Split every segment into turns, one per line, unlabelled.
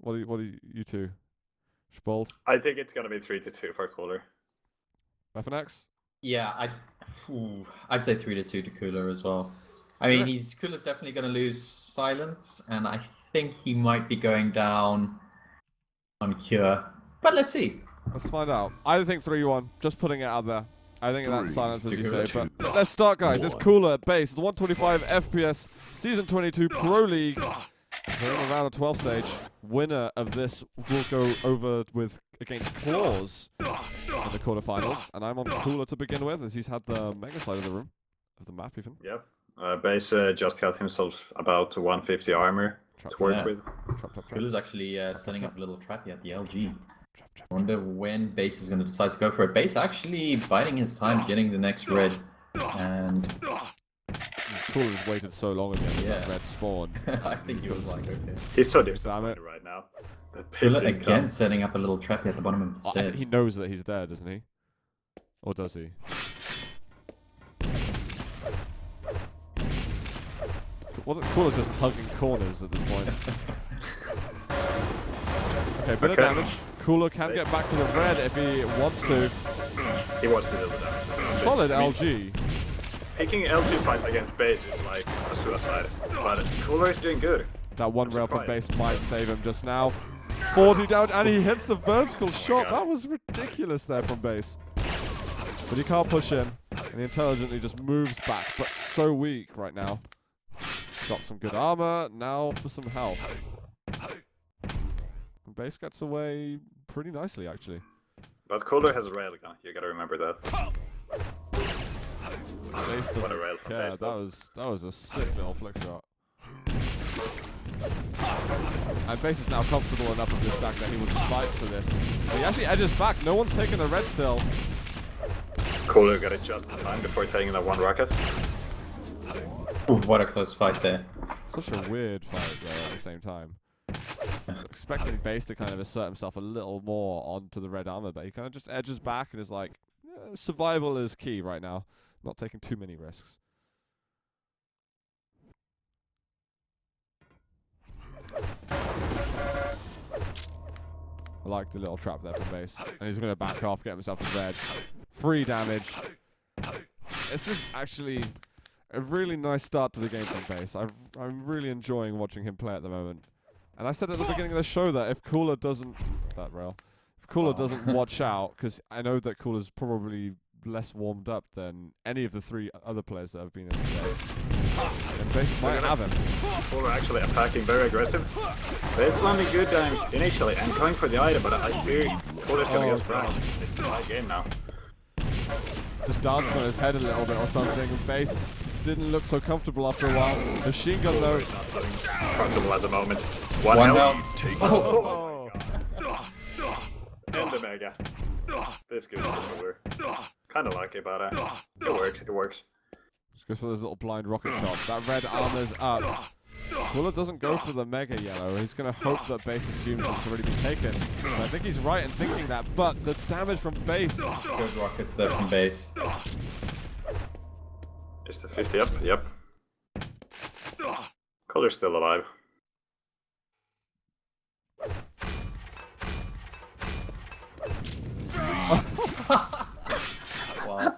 What do you two? Spuld?
I think it's gonna be 3-2 for Cooler.
FNX?
Yeah, I'd say 3-2 to Cooler as well. I mean, Cooler's definitely going to lose Silence, and I think he might be going down on Cure. But let's see.
Let's find out. I think 3-1. Just putting it out there. I think that's Silence, as you say. But let's start, guys. It's Cooler at base. The 125 FPS Season 22 Pro League. We're in the round of 12 stage. Winner of this will go over against Claws in the quarterfinals. And I'm on Cooler to begin with, as he's had the mega side of the room, of the map even.
Yep. Base just got himself about 150 armor to work with.
Cooler's actually setting up a little trap here at the LG. Wonder when Base is going to decide to go for it. Base actually biding his time, getting the next red, and
Cooler's waited so long again for that red spawn.
I think he was like, okay.
He's so disappointed right now.
Cooler again setting up a little trap at the bottom of the stairs.
He knows that he's there, doesn't he? Or does he? Cooler's just hugging corners at this point. Okay, bit of damage. Cooler can get back to the red if he wants to.
He wants to deal with that.
Solid LG.
Picking LG fights against Base is like a suicide, but Cooler is doing good.
That one rail from Base might save him just now. 40 down, and he hits the vertical shot. That was ridiculous there from Base. But he can't push in, and he intelligently just moves back, but so weak right now. Got some good armor, now for some health. And Base gets away pretty nicely, actually.
But Cooler has a railgun, you gotta remember that.
Base doesn't care. That was a sick little flick shot. And Base is now comfortable enough of this stack that he would fight for this. But he actually edges back. No one's taking the red still.
Cooler got it just in time before taking that one rocket.
Ooh, what a close fight there.
Such a weird fight though at the same time. Expecting Base to kind of assert himself a little more onto the red armor, but he kind of just edges back and is like, survival is key right now. Not taking too many risks. I like the little trap there from Base. And he's going to back off, get himself a red. 3 damage. This is actually a really nice start to the game from Base. I'm really enjoying watching him play at the moment. And I said at the beginning of the show that if Cooler doesn't... If Cooler doesn't watch out, because I know that Cooler's probably less warmed up than any of the 3 other players that have been in today. And Base might have him.
Cooler actually attacking very aggressive. Base landing good damage initially and going for the item, but I fear Cooler's gonna get sprung. It's a tight game now.
Just dancing on his head a little bit or something, and Base didn't look so comfortable after a while. Machine gun though.
Not feeling comfortable at the moment. One health. Oh and the mega. This gives it over. Kinda like it, but it works, it works.
Just goes for those little blind rocket shots. That red armor's up. Cooler doesn't go for the mega yellow. He's going to hope that Base assumes it's already been taken. But I think he's right in thinking that. But the damage from Base.
Good rockets there from Base.
Is the 50 up? Yep. Cooler's still alive.
Wow.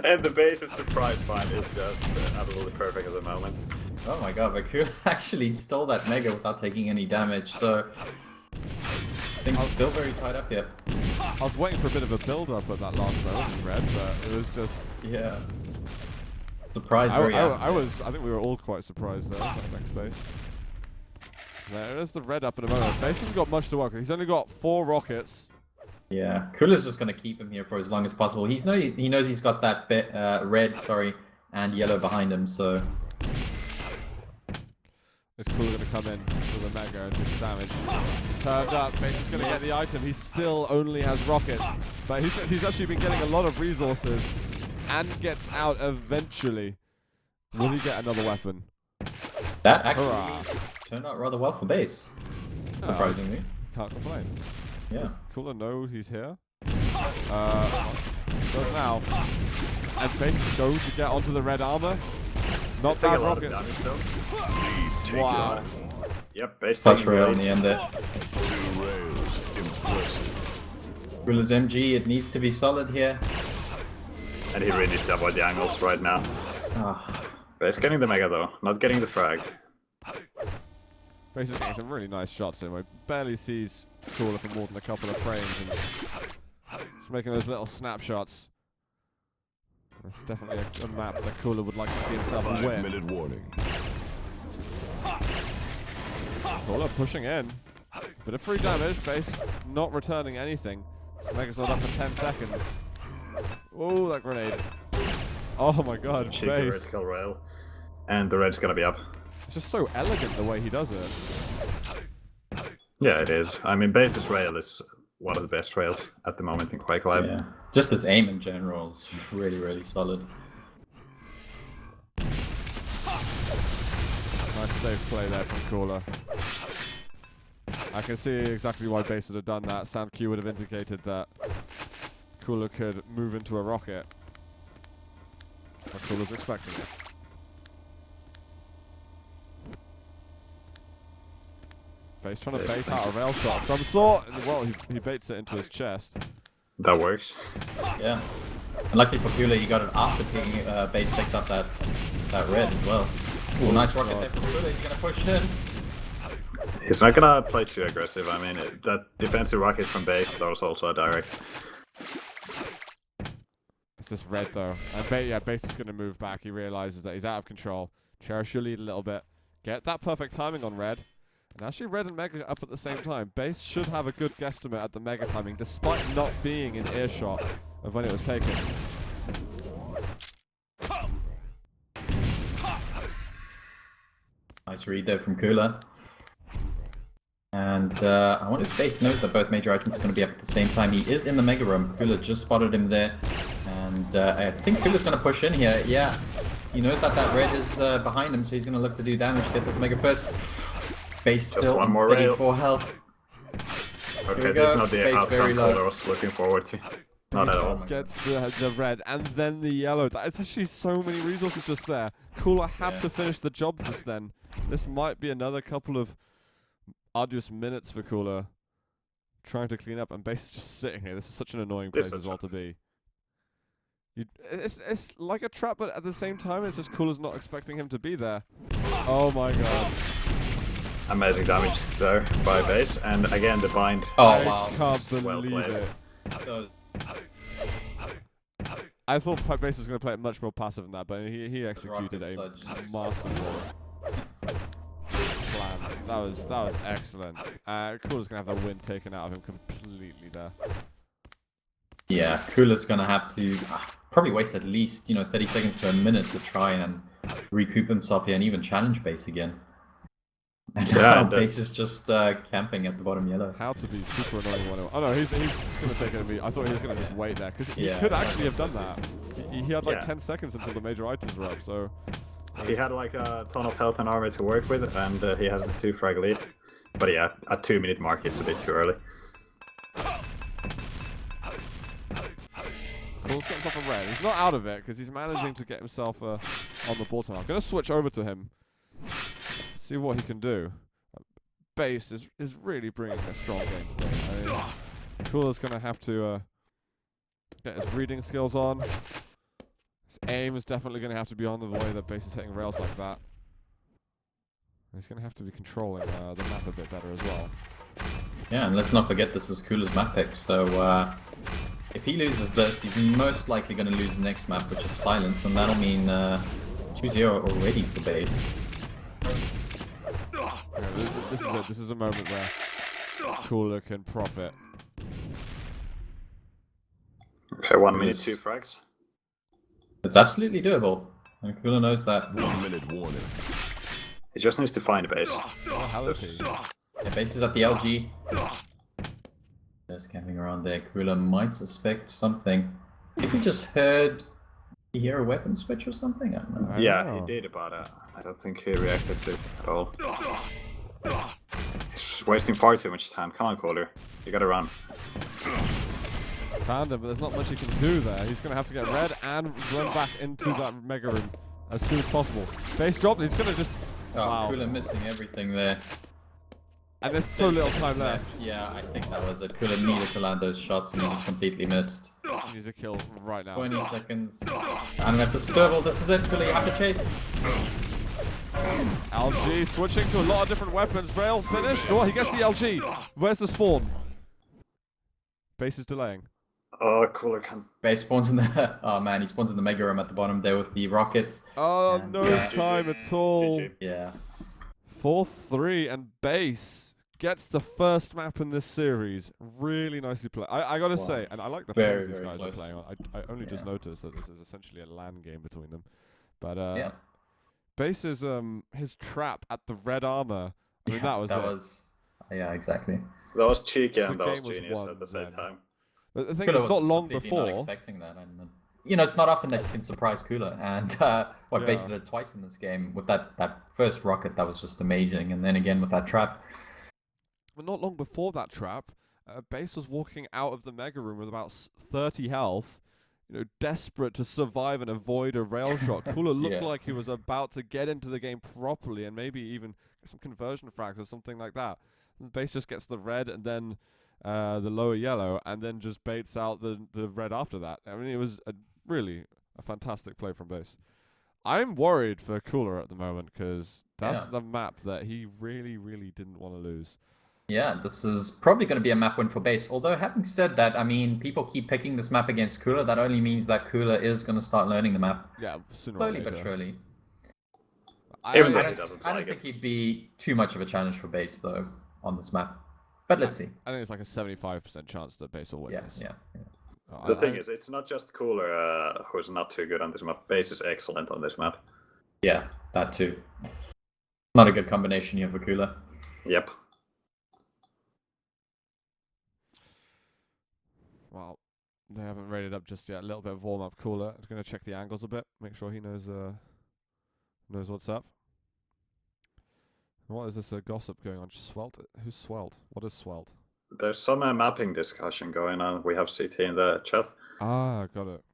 And the Base's surprise find is just absolutely perfect at the moment.
Oh my god, Vakura actually stole that mega without taking any damage, so things still very tied up here.
I was waiting for a bit of a build-up at that last moment in red, but it was just...
Yeah. Surprise
I think we were all quite surprised there, that next Base. There is the red up in a moment. Base hasn't got much to work with. He's only got 4 rockets.
Yeah, Cooler's just going to keep him here for as long as possible. He knows he's got that bit, red, and yellow behind him, so...
Is Cooler going to come in for the mega and just damage? He's turned up, Base is going to get the item. He still only has rockets, but he's actually been getting a lot of resources and gets out eventually. Will he get another weapon?
That actually turned out rather well for Base, surprisingly.
Can't complain.
Yeah.
Does Cooler know he's here? Does now. And Base is going to get onto the red armor. Not bad rockets.
Damage,
wow.
Yep, Base
touch rail in the end there. Cooler's MG, it needs to be solid here.
And he really needs to avoid the angles right now.
Ah.
But he's getting the Mega though, not getting the frag.
Basically getting some really nice shots in. He barely sees Cooler for more than a couple of frames, and just making those little snapshots. It's definitely a map that Cooler would like to see himself win.
5-minute warning.
Cooler pushing in. Bit of free damage, base not returning anything. This Mega's not up for 10 seconds. Oh, that grenade. Oh my god,
Cheeky
base.
vertical rail. And the red's gonna be up.
It's just so elegant the way he does it.
Yeah, it is. I mean, base's rail is one of the best rails at the moment in Quake Live.
Yeah. Just his aim in general is really, really solid.
Nice safe play there from Cooler. I can see exactly why base would have done that. Sound Q would have indicated that Cooler could move into a rocket. But Cooler's expecting it. Base trying to bait out a rail shot of some sort. Well, he baits it into his chest.
That works.
Yeah. And luckily for Cooler, he got it after picking, base picked up that red as well. Ooh, nice rocket there from Cooler. He's gonna push in.
He's not gonna play too aggressive. I mean, that defensive rocket from base, that was also a direct.
It's this red though. And base is gonna move back. He realizes that he's out of control. Cherish your lead a little bit. Get that perfect timing on red. And actually red and Mega up at the same time. Base should have a good guesstimate at the Mega timing, despite not being in earshot of when it was taken.
Nice read there from Cooler. And I wonder if base knows that both major items are going to be up at the same time. He is in the Mega room. Cooler just spotted him there. And I think Cooler's going to push in here. Yeah, he knows that that red is behind him, so he's going to look to do damage. Get this Mega first. Base
Just
still
one
on
more
34 health.
Okay,
we
this is
go.
not the
Base
outcome
very low.
Cooler was looking forward to. Not at all.
Gets the red and then the yellow. That is actually so many resources just there. Cooler had to finish the job just then. This might be another couple of arduous minutes for Cooler trying to clean up, and base is just sitting here. This is such an annoying place as well to be. It's like a trap, but at the same time, it's just Cooler's not expecting him to be there. Oh my god.
Amazing damage there by base, and again the bind.
Oh,
I
wow.
can't
Well
believe
played.
it. I thought base was going to play it much more passive than that, but he executed a
rockets are just-
masterful plan. That was excellent. Cooler's going to have the wind taken out of him completely there.
Yeah, Cooler's gonna have to probably waste at least 30 seconds to a minute to try and recoup himself here and even challenge base again. And now base is just camping at the bottom yellow.
How to be super annoying one. Oh no, he's going to take it at me. I thought he was going to just wait there because he
Yeah,
could actually have done that. He had like
Yeah.
10 seconds until the major items were up. So
He had like a ton of health and armor to work with, and he has the 2 frag lead. But yeah, at 2-minute mark, it's a bit too early.
Cooler's got himself a red. He's not out of it because he's managing to get himself on the bottom. I'm going to switch over to him. See what he can do. Base is really bringing a strong game today. I mean, Cooler's going to have to get his reading skills on. His aim is definitely going to have to be on the way that base is hitting rails like that. He's going to have to be controlling the map a bit better as well.
Yeah, and let's not forget this is Cooler's map pick, so if he loses this, he's most likely going to lose the next map, which is Silence, and that'll mean 2-0 already for base.
Yeah, this is a moment where Cooler can profit.
Okay, 1 minute, 2 frags.
It's absolutely doable, and Cooler knows that.
1-minute warning.
He just needs to find a base.
What the hell is he?
Yeah, base is at the LG. Just camping around there. Cooler might suspect something. I think he just heard. Did he hear a weapon switch or something? I don't know.
Yeah,
know.
he did, but I don't think he reacted to it at all. He's wasting far too much time. Come on, Cooler. You gotta run.
Found him, but there's not much he can do there. He's going to have to get red and run back into that mega room as soon as possible. Base dropped. He's going to just...
Oh,
wow.
Cooler missing everything there.
And there's so little time left.
Yeah, I think that was it. Cooler needed to land those shots and he just completely missed.
He needs a kill right now.
20 seconds. I'm gonna have to sturble. This is it. Cooler, you have to chase.
LG switching to a lot of different weapons. Rail finished. Oh, he gets the LG. Where's the spawn? Base is delaying.
Oh, Cooler can.
Base spawns in the. Oh man, he spawns in the mega room at the bottom there with the rockets.
Oh,
And,
no
yeah.
time at all.
GG.
Yeah.
4-3, and Base gets the first map in this series. Really nicely played. I gotta
Wow.
say, and I like the
Very,
things these
very
guys
close.
are playing on. I only just
Yeah.
noticed that this is essentially a LAN game between them. But
Yeah.
Base's his trap at the red armor. I mean, that was it.
Yeah, exactly.
That was cheeky and
The
that was
game was
genius
won
at the same
then.
time.
But the thing
Cooler
is,
was
not long
completely
before.
Not expecting that, and you know, it's not often that you can surprise Cooler, and Base
Yeah.
did it twice in this game with that first rocket that was just amazing, and then again with that trap.
But not long before that trap, Base was walking out of the mega room with about 30 health, you know, desperate to survive and avoid a rail shot. Cooler looked
Yeah.
like he was about to get into the game properly and maybe even get some conversion frags or something like that. And Base just gets the red and then the lower yellow, and then just baits out the red after that. I mean, it was really a fantastic play from Base. I'm worried for Cooler at the moment because that's
Yeah.
the map that he really, really didn't want to lose.
Yeah, this is probably going to be a map win for Base. Although, having said that, I mean, people keep picking this map against Cooler. That only means that Cooler is going to start learning the map
Yeah, sooner or
slowly
later.
but surely.
Even though
I
he
don't,
doesn't
I don't
like
think
it.
he'd be too much of a challenge for Base, though, on this map. But let's see.
I think it's like a 75% chance that Base will win
Yeah,
this.
yeah.
The thing is, it's not just Cooler who's not too good on this map. Base is excellent on this map.
Yeah, that too. Not a good combination here for Cooler.
Yep.
Well, they haven't rated up just yet. A little bit of warm up. Cooler. I'm going to check the angles a bit. Make sure he knows what's up. What is this gossip going on? Swelt? Who's Swelt? What is Swelt?
There's some mapping discussion going on. We have CT in the chat.
Ah, got it.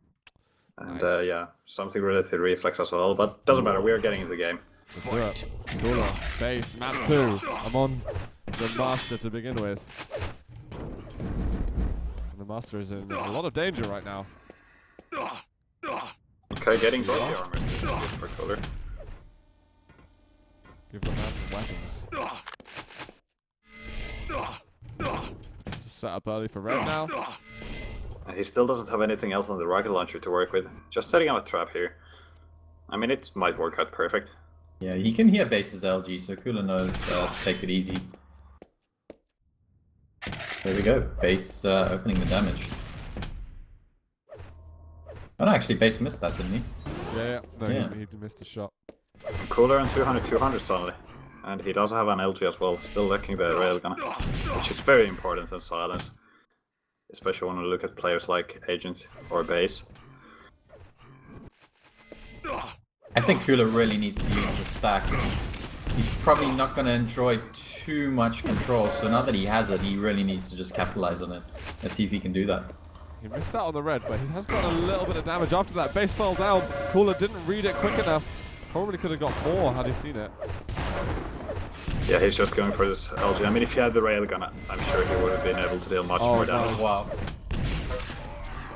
And
Nice.
yeah, something related to reflex as well. But doesn't matter, we are getting into the game.
Let's do it. Cooler. Base. Map 2. I'm on the Master to begin with. And the Master is in a lot of danger right now.
Okay, getting both the armors. This is good for Cooler.
Give the man some weapons. Just set up early for red now.
And he still doesn't have anything else on the rocket launcher to work with. Just setting up a trap here. I mean, it might work out perfect.
Yeah, you can hear Base's LG, so Cooler knows to take it easy. There we go. Base opening the damage. Oh, no, actually, Base missed that, didn't he?
Yeah. No,
Yeah.
He missed a shot.
Cooler and 200 suddenly. And he does have an LG as well, still looking the railgun, which is very important in silence. Especially when we look at players like Agent or Base.
I think Cooler really needs to use the stack. He's probably not going to enjoy too much control, so now that he has it, he really needs to just capitalize on it. Let's see if he can do that.
He missed out on the red, but he has got a little bit of damage after that. Base fell down. Cooler didn't read it quick enough. Probably could have got more had he seen it.
Yeah, he's just going for this LG. I mean, if he had the railgun, I'm sure he would have been able to deal much more damage.
nice.
Wow.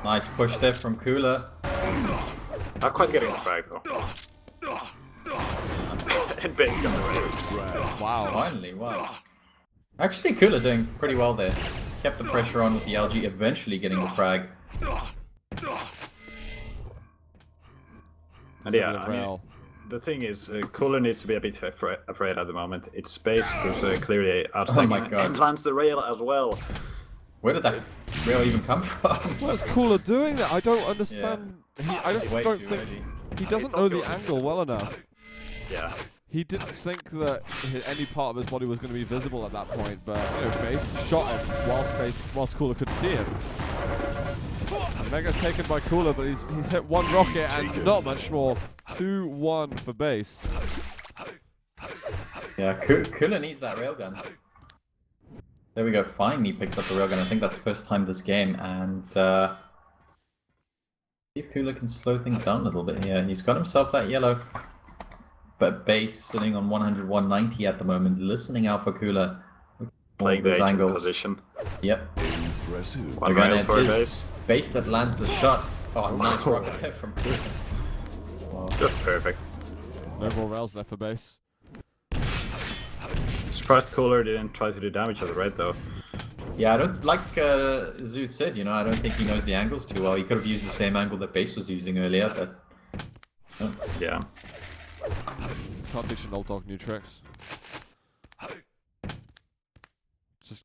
Nice push there from Cooler.
Not quite getting the frag though. And Base got the rail.
Wow.
Finally, wow. Actually, Cooler doing pretty well there. Kept the pressure on with the LG, eventually getting the frag.
And yeah,
Bit of
I mean,
rail.
the thing is, Cooler needs to be a bit afraid at the moment. It's Base who's clearly outstanding.
Oh my God.
And lands the rail as well.
Where did that rail even come from?
What's Cooler doing there? I don't understand. I
Way
don't
too
think
early.
he doesn't
thought
know
he
the
was-
angle well enough.
Yeah.
He didn't think that any part of his body was going to be visible at that point, but you know, Base shot him whilst Cooler couldn't see him. And Mega's taken by Cooler, but he's hit one rocket and not much more. 2-1 for Base.
Yeah, Cooler needs that railgun. There we go, finally picks up the railgun. I think that's the first time this game, and see if Cooler can slow things down a little bit here. He's got himself that yellow, but Base sitting on 100, 190 at the moment, listening out for Cooler.
Playing the
those
agent
angles.
position.
Yep.
Impressive.
One
Again,
rail
it
for a
is-
base.
Base that lands the shot. Oh, nice rocket there from Cooler. Wow.
Just perfect.
No more rails left for base.
Surprised Cooler didn't try to do damage to the red though.
Yeah, I don't like Zoot said, you know, I don't think he knows the angles too well. He could have used the same angle that Base was using earlier, but
Yeah.
Can't teach an old dog new tricks.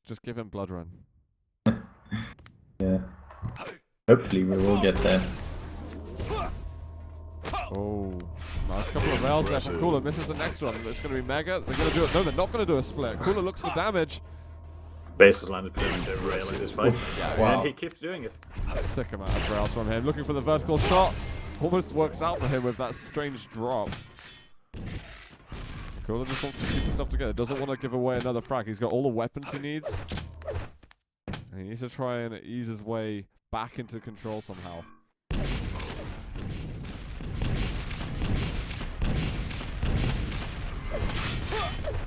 Just give him blood run.
yeah. Hopefully we will get there.
Oh, nice couple of rails there from Cooler. Misses the next one. It's going to be Mega. They're going to do it. No, they're not going to do a split. Cooler looks for damage.
Base has landed between the rail in this fight.
Wow.
And he keeps doing it.
Sick amount of rails from him. Looking for the vertical shot. Almost works out for him with that strange drop. Cooler just wants to keep himself together. Doesn't want to give away another frag. He's got all the weapons he needs. And he needs to try and ease his way back into control somehow.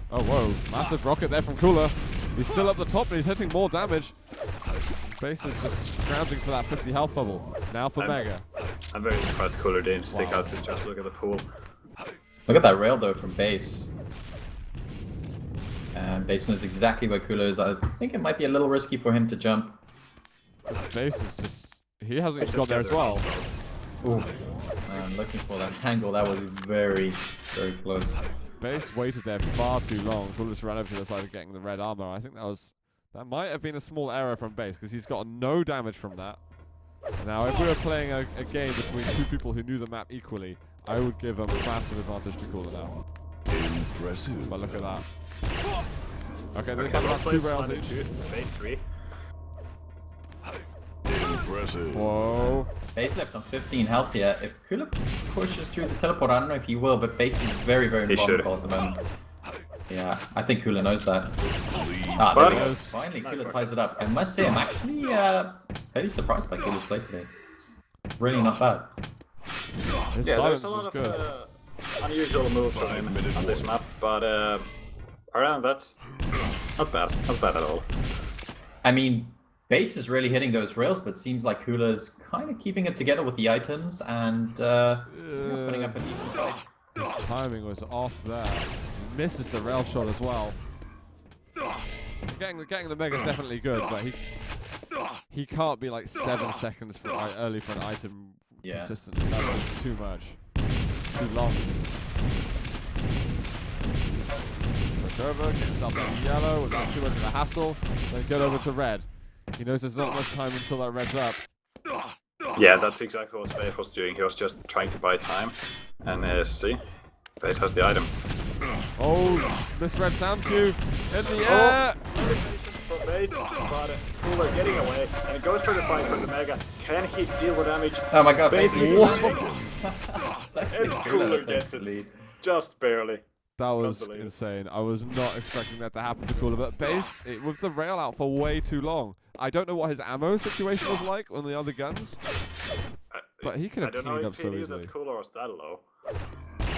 Oh, whoa. Massive rocket there from Cooler. He's still up the top, but he's hitting more damage. Base is just scrounging for that 50 health bubble. Now for Mega.
I'm very surprised Cooler didn't stick out to just look at the pool.
Look at that rail though from Base. And Base knows exactly where Cooler is. I think it might be a little risky for him to jump.
Base is just... He hasn't even gone there as well.
Ooh. Man, looking for that angle, that was very, very close.
Base waited there far too long. Cooler just ran over to the side of getting the red armor. I think that might have been a small error from Base because he's got no damage from that. Now, if we were playing a game between two people who knew the map equally, I would give a massive advantage to Cooler now.
Impressive.
But look at that. Okay, they've
Okay,
got about
both
2
places
rails
landed
each.
two. Base 3.
Impressive.
Whoa.
Base left on 15 health here. If Cooler pushes through the teleport, I don't know if he will, but Base is very, very
He should.
vulnerable at the moment. Yeah, I think Cooler knows that.
Lead.
Ah, there we
But-
go. Finally,
Nice
Cooler
work.
ties it up. I must say, I'm actually fairly surprised by Cooler's play today. Really not bad.
His
Yeah,
silence
there's a
is
lot
good.
of unusual moves from him on this map, but around that, not bad. Not bad at all.
I mean, Base is really hitting those rails, but seems like Cooler's kind of keeping it together with the items and putting up a decent fight.
His timing was off there. He misses the rail shot as well. Getting the Mega's definitely good, but he can't be like 7 seconds early for an item
Yeah.
consistently. That's just too much. Too long. Push over, get himself down yellow without too much of a hassle. Then get over to red. He knows there's not much time until that red's up.
Yeah, that's exactly what Space was doing. He was just trying to buy time. And see, Space has the item.
Oh, misread sound cue in the air.
From Base, but Cooler getting away, and it goes for the fight from the Mega. Can he deal with damage?
Oh my god,
Base
Base
is
is
landing.
It's actually
And
Cooler
Cooler
that takes
gets
the
it.
lead.
Just barely.
That was
Unbelievable.
insane. I was not expecting that to happen to Cooler, but Base, with the rail out for way too long. I don't know what his ammo situation was like on the other guns, but he could have
I don't know
cleaned up
if he
so
knew
easily.
that Cooler was that low.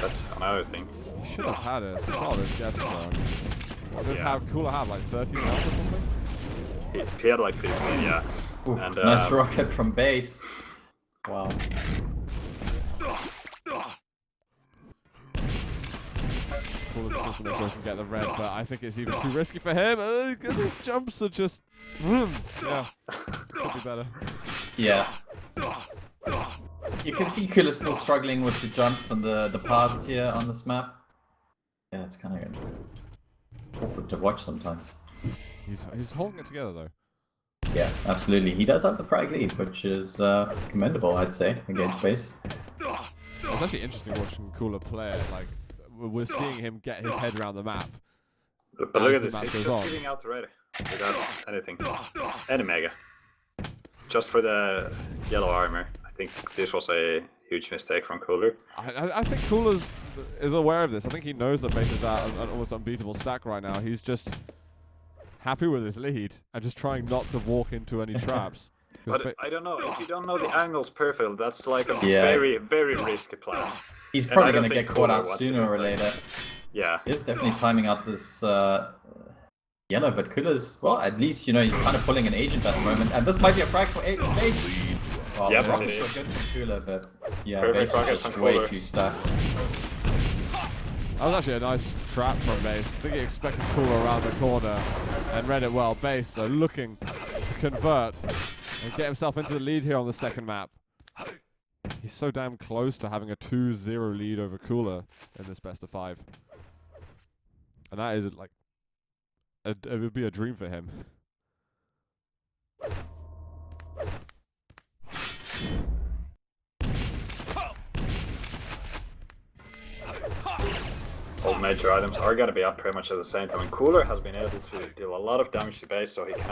That's another thing.
He should have had a solid guess done. What did
Yeah.
Cooler have, like 30 health or something?
He had like 15, yeah.
Ooh,
And,
nice rocket from Base. Wow.
Cooler just wants to make sure he can get the red, but I think it's even too risky for him. Because his jumps are just... yeah, could be better.
Yeah. You can see Cooler still struggling with the jumps and the paths here on this map. Yeah, it's kind of awkward to watch sometimes.
He's holding it together, though.
Yeah, absolutely. He does have the frag lead, which is commendable, I'd say, against Base.
It's actually interesting watching Cooler play it. Like, we're seeing him get his head around the map.
But look
as
at
the
this,
match
he's
goes
just
on.
giving out the red without anything. Any Mega. Just for the yellow armor. I think this was a huge mistake from Cooler.
I think Cooler is aware of this. I think he knows that Base is at an almost unbeatable stack right now. He's just happy with his lead and just trying not to walk into any traps. 'Cause
But I don't know, if you don't know the angles perfectly, that's like a
Yeah.
very, very risky plan.
He's
And I
probably
don't
going to
think
get caught
Cooler
out
wants to
sooner
do
or
that.
later.
Yeah.
He's definitely timing out this yellow, but Cooler's, well, at least, you know, he's kind of pulling an agent at the moment. And this might be a frag for base. Well,
Yep,
the rock
it
is so
is.
good for Cooler, but yeah,
Perfect
base
rocket
is just
from
way
Cooler.
too stacked.
That was actually a nice trap from Base. I think he expected Cooler around the corner and read it well. Base looking to convert and get himself into the lead here on the second map. He's so damn close to having a 2-0 lead over Cooler in this best of 5. And that is like, it would be a dream for him.
All major items are going to be up pretty much at the same time. And Cooler has been able to deal a lot of damage to base, so he can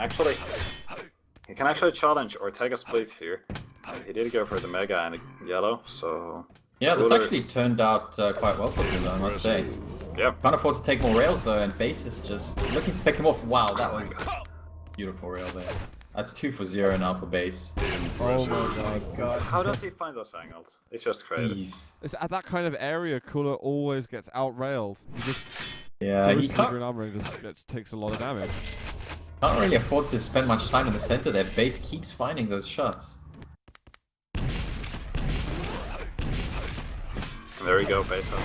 actually challenge or take a split here. And he did go for the mega and the yellow, so
Yeah, this
Cooler-
actually turned out quite well for Cooler, I must say.
yeah.
Can't afford to take more rails though, and base is just looking to pick him off. Wow, that was beautiful rail there. That's 2 for 0 now for base.
Oh my god.
How does he find those angles? It's just crazy.
He's,
It's at that kind of area, Cooler always gets out-railed. He just
yeah, he
goes to the green
can't
armor and just takes a lot of damage.
really afford to spend much time in the center there. Base keeps finding those shots.
And there we go, base has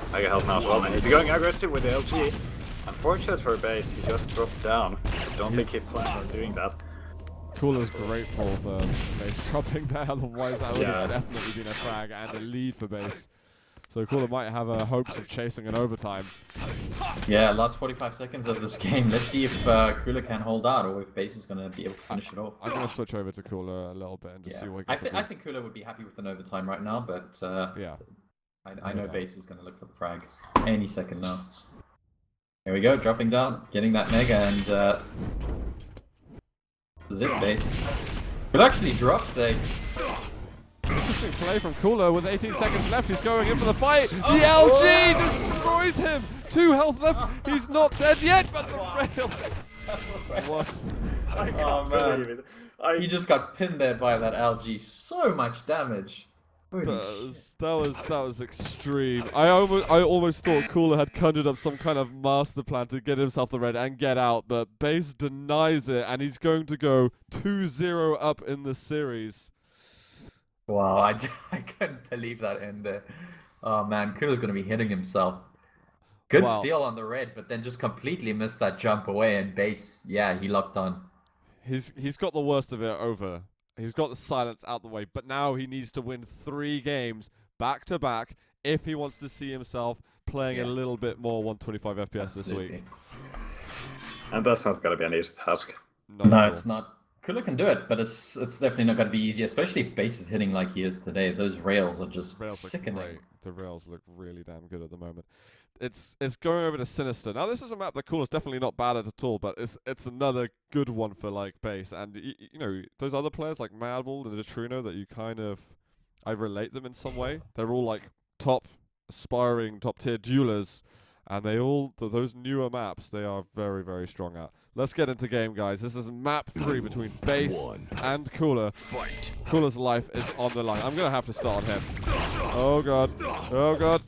the mega health now as well. And he's going aggressive with the LG. Unfortunate for base, he just dropped down. I don't think he planned on doing that.
Cooler's grateful for Base dropping there, otherwise that would have
Yeah.
definitely been a frag and a lead for Base. So Cooler might have hopes of chasing an overtime.
Yeah, last 45 seconds of this game. Let's see if Cooler can hold out or if base is going to be able to finish it off.
I'm going to switch over to Cooler a little bit and just see what he
I,
gets
I think Cooler would be happy with an overtime right now, but
Yeah.
I know base is going to look for the frag any second now. Here we go, dropping down, getting that mega, and this is it, base. It actually drops there.
Interesting play from Cooler with 18 seconds left. He's going in for the fight. The LG destroys him. 2 health left. He's not dead yet, but the rail. What?
I can't
Oh, man.
believe it.
He just got pinned there by that LG. So much damage. Holy
That was extreme. I almost thought Cooler had conjured up some kind of master plan to get himself the red and get out, but Base denies it, and he's going to go 2-0 up in the series.
Wow, I couldn't believe that end there. Oh man, Cooler's going to be hitting himself. Good
Wow.
steal on the red, but then just completely missed that jump away and base. Yeah, he locked on.
He's got the worst of it over. He's got the silence out the way, but now he needs to win 3 games back to back if he wants to see himself playing a little bit more 125 FPS this week.
Absolutely.
And that's not going to be an easy task.
Not
No,
at all.
it's not. Cooler can do it, but it's definitely not going to be easy, especially if base is hitting like he is today. Those rails are just
Rails look
sickening.
great. The rails look really damn good at the moment. It's going over to Sinister. Now this is a map that Cooler's definitely not bad at all, but it's another good one for like base. And you know those other players like Madball and Neutrino that you kind of I relate them in some way. They're all like top aspiring top tier duelers, and they all those newer maps they are very very strong at. Let's get into game, guys. This is map 3 between Base and Cooler.
Fight.
Cooler's life is on the line. I'm gonna have to start on him. Oh god. Oh god.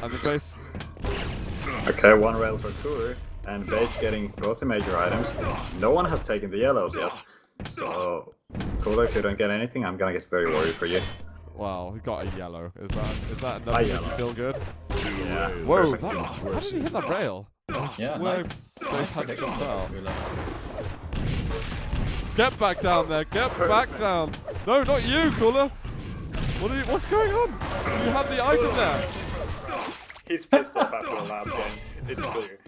And the Base.
Okay, 1 rail for Cooler, and base getting both the major items. No one has taken the yellows yet, so Cooler, if you don't get anything, I'm gonna get very worried for you.
Wow, he got a yellow. Is that enough
A
to make
yellow.
you feel good?
Yeah.
Whoa,
perfect.
how did he hit that rail? I
Yeah,
swear
nice.
Base had it
prediction
jumped
there
out.
from Cooler.
Get back down there, get back down. No, not you, Cooler. What's going on? You had the item there.
He's pissed off after the last game. It's clear.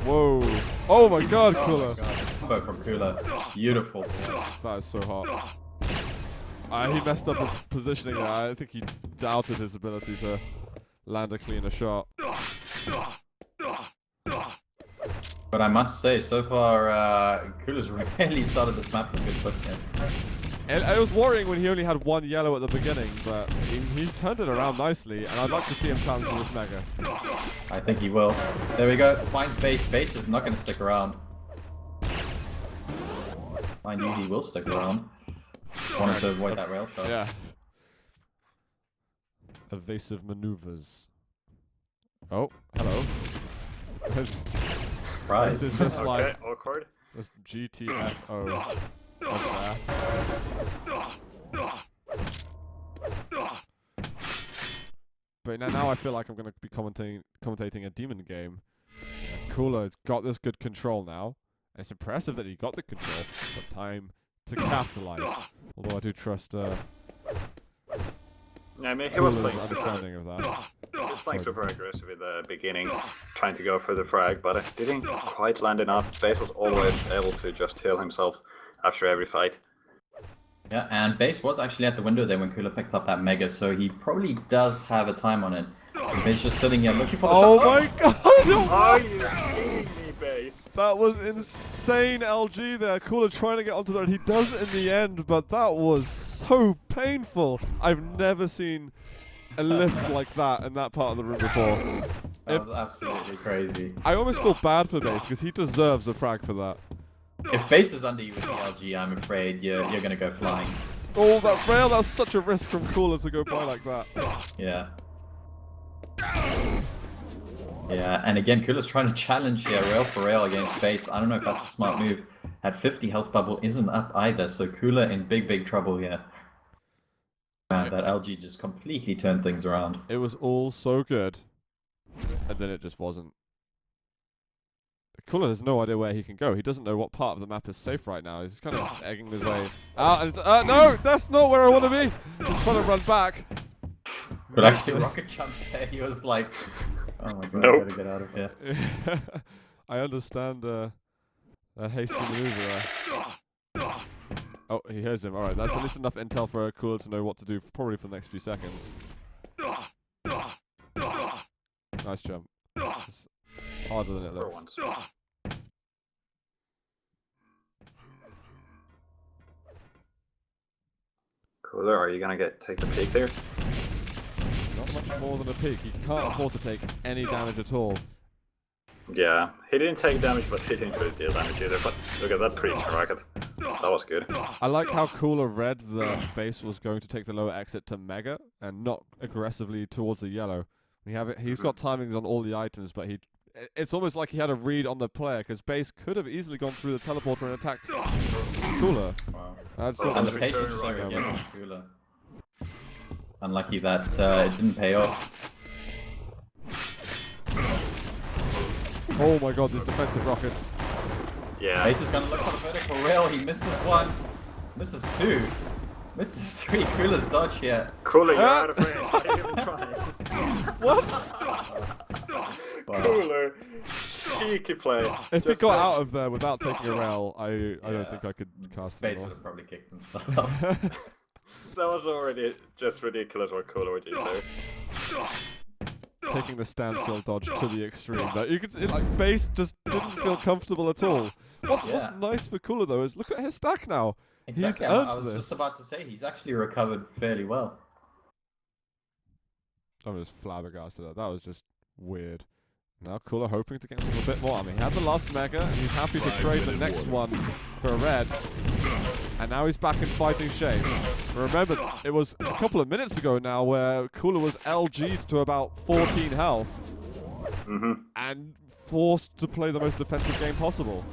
Whoa. Oh my god, Cooler.
Combo from Cooler. Beautiful.
That is so hot. He messed up his positioning there. I think he doubted his ability to land a cleaner shot.
But I must say, so far, Cooler's really started this map with a good foot game.
And it was worrying when he only had 1 yellow at the beginning, but he's turned it around nicely, and I'd like to see him challenge this mega.
I think he will. There we go. Finds base. Base is not going to stick around. Mind you, he will stick around. Wanted to avoid that rail shot.
Yeah. Evasive maneuvers. Oh, hello.
Prize.
This is just
Okay,
like
awkward.
this GTFO of there. But now I feel like I'm going to be commentating a demon game. Cooler's got this good control now. And it's impressive that he got the control, but time to capitalize. Although I do trust
I mean, he was
Cooler's
playing
understanding of that.
He was playing super aggressive in the beginning, trying to go for the frag, but it didn't quite land enough. Base was always able to just heal himself after every fight.
Yeah, and Base was actually at the window there when Cooler picked up that Mega, so he probably does have a time on it. And Base just sitting here looking for the
Oh my god!
Are you kidding me, Base?
That was insane LG there. Cooler trying to get onto that. He does it in the end, but that was so painful. I've never seen a lift like that in that part of the room before.
That was absolutely crazy.
I almost feel bad for Base because he deserves a frag for that.
If Base is under you with the LG, I'm afraid you're gonna go flying.
Oh, that rail, that's such a risk from Cooler to go by like that.
Yeah. Yeah, and again, Cooler's trying to challenge here, rail for rail against Base. I don't know if that's a smart move. At 50, health bubble isn't up either, so Cooler in big trouble here. Man, that LG just completely turned things around.
It was all so good, and then it just wasn't. Cooler has no idea where he can go. He doesn't know what part of the map is safe right now. He's kind of just egging his way out. And no, that's not where I want to be. He's trying to run back.
But actually, rocket jumps there. He was like, "Oh my god,
Nope.
I gotta get out of here."
I understand a hasty maneuver there. Oh, he hears him. All right, that's at least enough intel for Cooler to know what to do, probably for the next few seconds. Nice jump. It's harder than it
For
looks.
once. Cooler, are you gonna take the peek there?
Not much more than a peek. He can't afford to take any damage at all.
Yeah, he didn't take damage, but he didn't really deal damage either. But look at that pre-charge rocket. That was good.
I like how Cooler read the Base was going to take the lower exit to Mega and not aggressively towards the yellow. He's got timings on all the items, but it's almost like he had a read on the player because Base could have easily gone through the teleporter and attacked Cooler.
Wow.
I just thought
And
that
the
was
patience
return
there
rocket.
again from Cooler. Unlucky that it didn't pay off.
Oh my god, these defensive rockets.
Yeah.
Base is gonna look for the vertical rail. He misses one, misses two, misses three. Cooler's dodge here.
Cooler, you're out of range. Why are you even trying?
What?
Wow.
Cooler, cheeky play.
If he
Just
got
like-
out of there without taking a rail, I
Yeah.
don't think I could cast
Base
it
would have probably kicked himself.
That was already just ridiculous what Cooler would do there.
Taking the standstill dodge to the extreme. But you could see, like, Base just didn't feel comfortable at all. What's
Yeah.
nice for Cooler though is look at his stack now.
Exactly.
He's
I
earned
was
this.
just about to say he's actually recovered fairly well.
I'm just flabbergasted at that. That was just weird. Now Cooler hoping to get himself a bit more. I mean, he had the last Mega, and he's happy to trade the next one for a red. And now he's back in fighting shape. Remember, it was a couple of minutes ago now where Cooler was LG'd to about 14 health. And forced to play the most defensive game possible.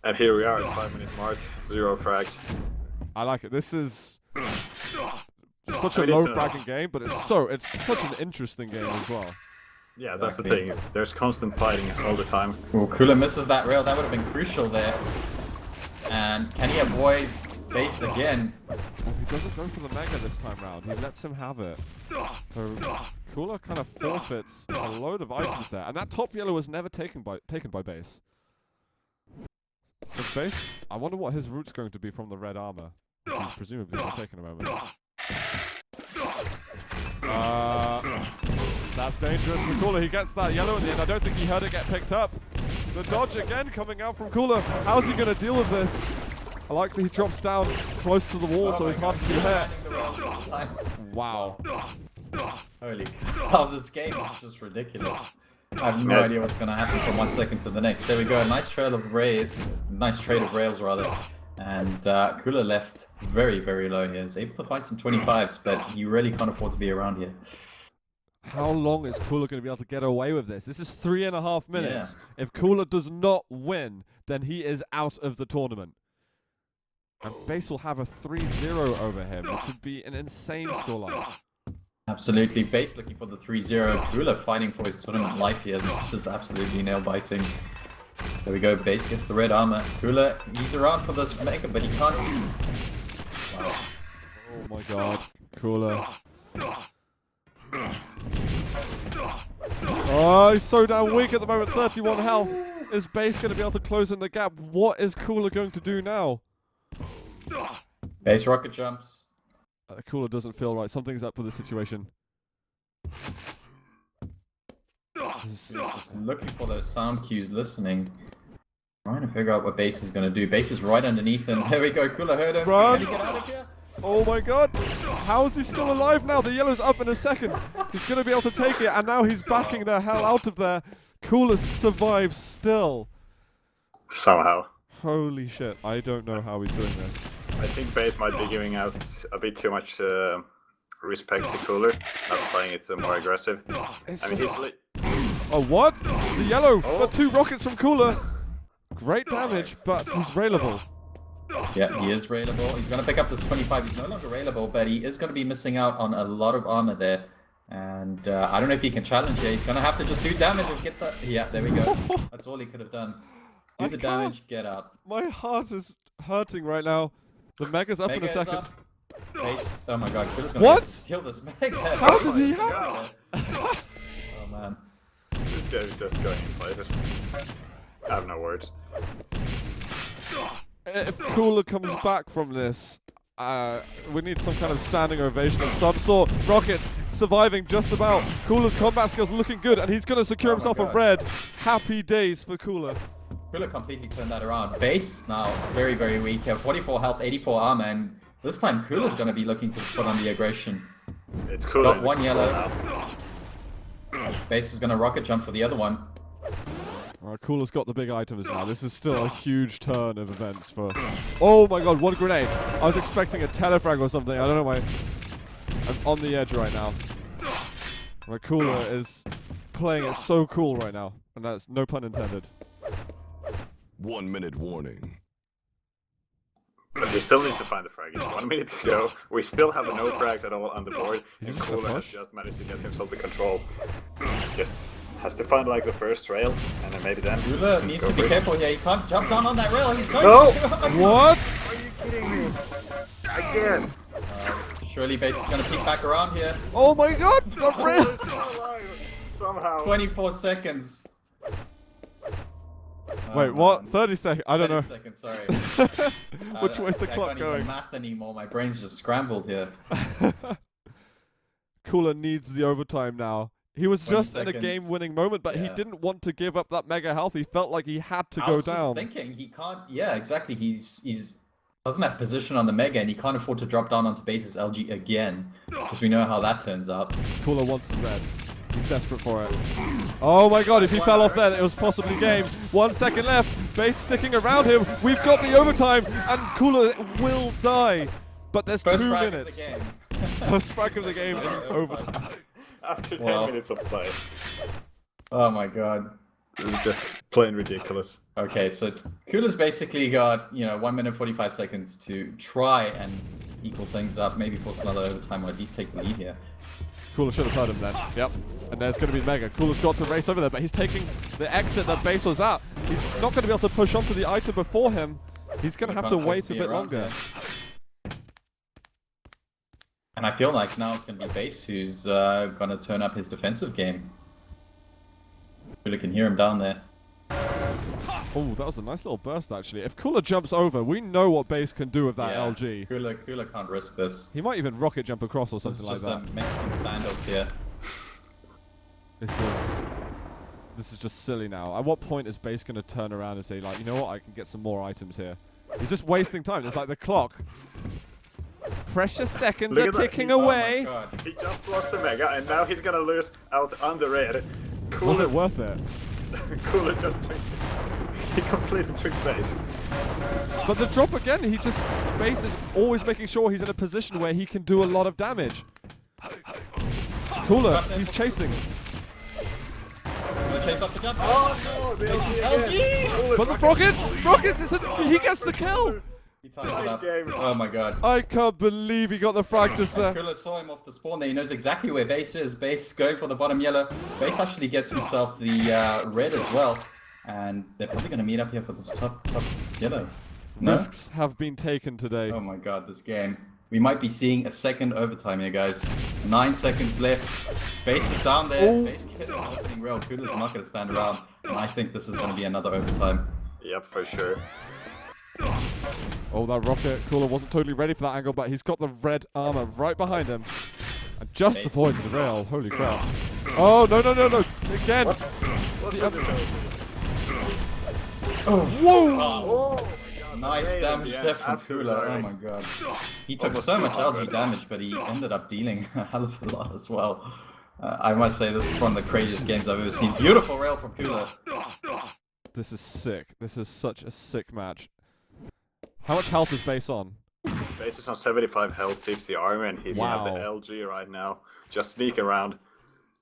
And here we are at 5-minute mark, 0 frags.
I like it. This is such a
I mean,
low
it's a-
fragging game, but it's such an interesting game as well.
Yeah, that's the
Exactly.
thing. There's constant fighting all the time.
Well, Cooler misses that rail. That would have been crucial there. And can he avoid Base again?
Well, he doesn't go for the Mega this time round. He lets him have it. So Cooler kind of forfeits a load of items there, and that top yellow was never taken by Base. So Base, I wonder what his route's going to be from the red armor. He's presumably going to take in a moment. That's dangerous for Cooler. He gets that yellow in the end. I don't think he heard it get picked up. The dodge again coming out from Cooler. How's he going to deal with this? I like that he drops down close to the wall, so he's hard to do hit. Wow.
Holy cow, this game is just ridiculous. I have no idea what's going to happen from 1 second to the next. There we go, a nice trade of rails rather. And Cooler left very, very low here. He's able to find some 25s, but he really can't afford to be around here.
How long is Cooler going to be able to get away with this? This is 3.5 minutes. If Cooler does not win, then he is out of the tournament. And Base will have a 3-0 over him, which would be an insane scoreline.
Absolutely. Base looking for the 3-0. Cooler fighting for his tournament life here. This is absolutely nail-biting. There we go. Base gets the red armor. Cooler, he's around for this mega, but he can't. Wow.
Oh my god. Cooler. Oh, he's so damn weak at the moment. 31 health. Is Base going to be able to close in the gap? What is Cooler going to do now?
Base rocket jumps.
Cooler doesn't feel right. Something's up with the situation.
He's just looking for those sound cues, listening. Trying to figure out what Base is going to do. Base is right underneath him. There we go. Cooler heard him.
Run.
Can he get out of here?
Oh my god. How is he still alive now? The yellow's up in a second. He's going to be able to take it, and now he's backing the hell out of there. Cooler survives still.
Somehow.
Holy shit. I don't know how he's doing this.
I think Base might be giving out a bit too much respect to Cooler, not playing it more aggressive.
It's
I mean,
just...
he's
Oh, what? The yellow got 2 rockets from Cooler. Great damage, but he's railable.
Yeah, he is railable. He's going to pick up this 25. He's no longer railable, but he is going to be missing out on a lot of armor there. And I don't know if he can challenge here. He's going to have to just do damage and get the... Yeah, there we go. That's all he could have done. Do the damage, get out.
My heart is hurting right now. The Mega's up
Mega
in a second.
Up. Base. Oh my god, Cooler's
What?
gonna steal this Mega.
How did he have...
Oh man.
This guy is just going in places. I have no words.
If Cooler comes back from this, we need some kind of standing ovation of some sort. Rockets surviving just about. Cooler's combat skills looking good, and he's going to secure himself a red. Happy days for Cooler.
Cooler completely turned that around. Base now very, very weak here. 44 health, 84 armor, and this time Cooler's going to be looking to put on the aggression.
It's Cooler.
Got 1 yellow. Base is going to rocket jump for the other one.
Alright, Cooler's got the big items now. This is still a huge turn of events for... Oh my god, 1 grenade. I was expecting a telefrag or something. I don't know why. I'm on the edge right now. My Cooler is playing it so cool right now. And that's no pun intended.
1 minute warning.
But he still needs to find the frag. It's 1 minute to go. We still have no frags at all on the board.
Is
And
he just
Cooler
gonna
has
push?
just managed to get himself the control. Just has to find like the first rail, and then maybe then.
Cooler needs to be careful here. He can't jump down on that rail. He's going
No!
to.
What?
Are you kidding me? Again!
Surely Base is going to peek back around here.
Oh my god! The rail!
It's not alive, somehow.
24 seconds.
Wait, what? 30 seconds? I don't
30
know.
seconds, sorry.
Which way's the
I
clock
can't
going?
even math anymore. My brain's just scrambled here.
Cooler needs the overtime now. He was
20
just in a
seconds.
game-winning moment, but he
Yeah.
didn't want to give up that mega health. He felt like he had to
I
go
was
down.
just thinking he can't. Yeah, exactly. He's doesn't have position on the Mega, and he can't afford to drop down onto Base's LG again, because we know how that turns out.
Cooler wants the red. He's desperate for it. Oh my god, if he fell off there, it was possibly game. 1 second left. Base sticking around him. We've got the overtime, and Cooler will die. But there's
First
2
frag
minutes.
Of the game.
First frag of the game in overtime.
After 10
Wow.
minutes of play.
Oh my god.
It was just plain ridiculous.
Okay, so Cooler's basically got 1 minute 45 seconds to try and equal things up, maybe force another overtime or at least take the lead here.
Cooler should have heard him then. Yep. And there's going to be Mega. Cooler's got to race over there, but he's taking the exit that Base was at. He's not going to be able to push onto the item before him. He's going to have to wait a bit longer.
And I feel like now it's going to be Base who's going to turn up his defensive game. Cooler can hear him down there.
Oh, that was a nice little burst, actually. If Cooler jumps over, we know what Base can do with that
Yeah,
LG.
Cooler can't risk this.
He might even rocket jump across or
This
something
is
like
just
that.
a Mexican standoff here.
This is just silly now. At what point is Base going to turn around and say, like, you know what, I can get some more items here? He's just wasting time. It's like the clock. Precious seconds
Look
are
at that.
ticking
He's- oh
my
away.
God.
He just lost the Mega, and now he's gonna lose out on the red.
Was it
Cooler,
worth it?
Cooler just tricked. He completely tricked Base.
But the drop again, Base is always making sure he's in a position where he can do a lot of damage. Cooler, he's chasing.
Gonna chase up the jump.
Oh no,
LG!
But the Rockets, he gets the kill.
He ties it up. Oh my god.
I can't believe he got the frag just there.
Cooler saw him off the spawn there. He knows exactly where Base is. Base going for the bottom yellow. Base actually gets himself the red as well. And they're probably going to meet up here for this top yellow. No?
Risks have been taken today.
Oh my god, this game. We might be seeing a second overtime here, guys. 9 seconds left. Base is down there.
Oh.
Base gets an opening rail. Cooler's not going to stand around. And I think this is going to be another overtime.
Yep, for sure.
Oh, that rocket Cooler wasn't totally ready for that angle, but he's got the red armor right behind him. And just avoids the rail. Holy crap. Oh, no. Again. Whoa!
Oh. Nice damage there from Cooler. Oh my god. He took so much LG damage, but he ended up dealing a hell of a lot as well. I must say, this is one of the craziest games I've ever seen. Beautiful rail from Cooler.
This is sick. This is such a sick match. How much health is Base on?
Base is on 75 health, 50 armor, and he's at the LG right now. Just sneak around.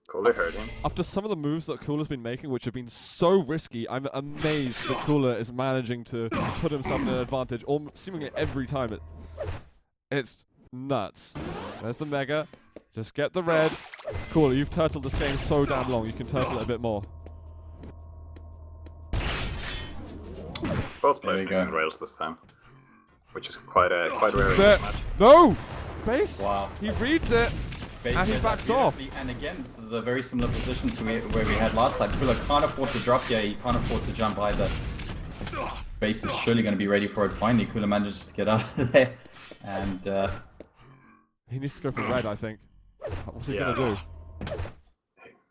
Cooler hurt him.
After some of the moves that Cooler's been making, which have been so risky, I'm amazed that Cooler is managing to put himself in an advantage seemingly every time. It's nuts. There's the Mega. Just get the red. Cooler, you've turtled this game so damn long, you can turtle it a bit more.
Both players using rails this time, which is quite rare in this match.
No! Base!
Wow.
He reads it!
Base
And he backs off.
And again, this is a very similar position to where we had last time. Cooler can't afford to drop here. He can't afford to jump either. Base is surely going to be ready for it. Finally, Cooler manages to get out of there. And
he needs to go for red, I think. What's he going to do?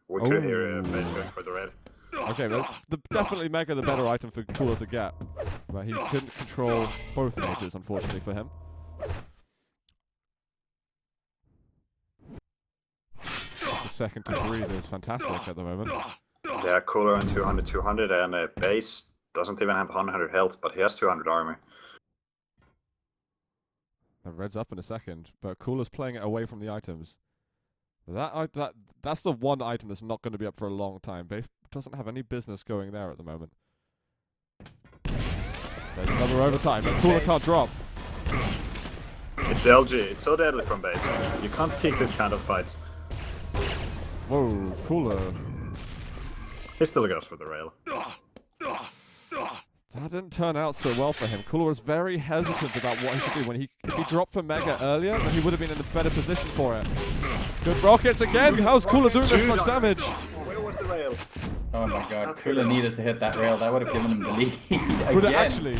We could hear Base going for the red.
Okay, that's definitely Mega the better item for Cooler to get. But he couldn't control both mages, unfortunately for him. Just a second to breathe is fantastic at the moment.
Yeah, Cooler on 200, and Base doesn't even have 100 health, but he has 200 armor.
The red's up in a second, but Cooler's playing it away from the items. That's the one item that's not going to be up for a long time. Base doesn't have any business going there at the moment. There's another overtime, but Cooler can't drop.
It's the LG. It's so deadly from Base. You can't pick this kind of fights.
Whoa, Cooler.
He still goes for the rail.
That didn't turn out so well for him. Cooler was very hesitant about what he should do. If he dropped for Mega earlier, then he would have been in a better position for it. Good rockets again! How's Cooler doing this much damage?
Where was the rail?
oh my god, Cooler needed to hit that rail. That would have given him the lead again.
Would it actually?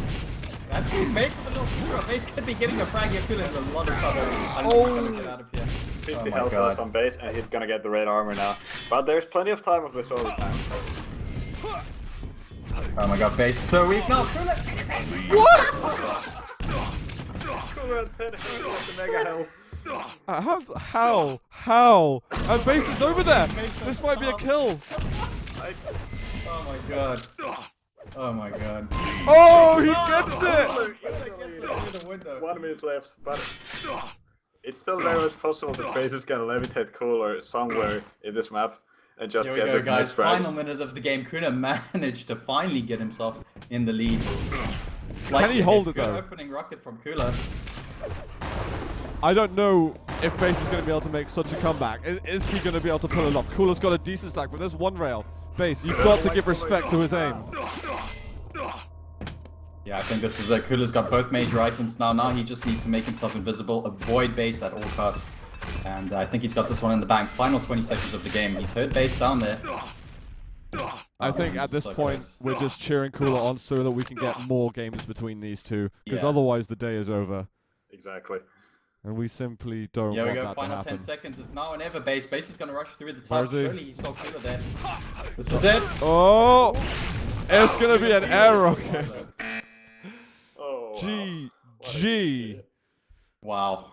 That's true. Base with a little Cooler. Base could be getting a frag here. Cooler has a lot of trouble. I don't think he's going to get out of here.
50 health left on Base, and he's gonna get the red armor now. But there's plenty of time of this overtime.
Oh my god, Base so weak now. Cooler!
What?
Cooler on 10 health with the Mega health.
How? And Base is over there! This might be a kill!
Oh my god. Oh my god.
Oh, he gets it!
Cooler
Gets it through the window.
1 minute left, but it's still very much possible that Base is gonna levitate Cooler somewhere in this map and just
Here we
get
go,
this
guys.
misfrag.
Final minute of the game. Cooler managed to finally get himself in the lead.
Can he hold it
Good
though?
opening rocket from Cooler.
I don't know if Base is going to be able to make such a comeback. Is he going to be able to pull it off? Cooler's got a decent stack, but there's one rail. Base, you've got to give respect to his aim.
Yeah, I think this is it. Cooler's got both major items now. Now he just needs to make himself invisible, avoid Base at all costs. And I think he's got this one in the bank. Final 20 seconds of the game. He's heard Base down there.
I think at this point, we're just cheering Cooler on so that we can get more games between these two. Because otherwise the day is over.
Exactly.
And we simply don't
Here we
want
go,
that to
final
happen.
10 seconds. It's now or never, Base. Base is going to rush through the
Where
top.
is he?
Surely he saw Cooler there. This is it.
Oh! It's going to be an air rocket.
Oh,
GG.
Wow.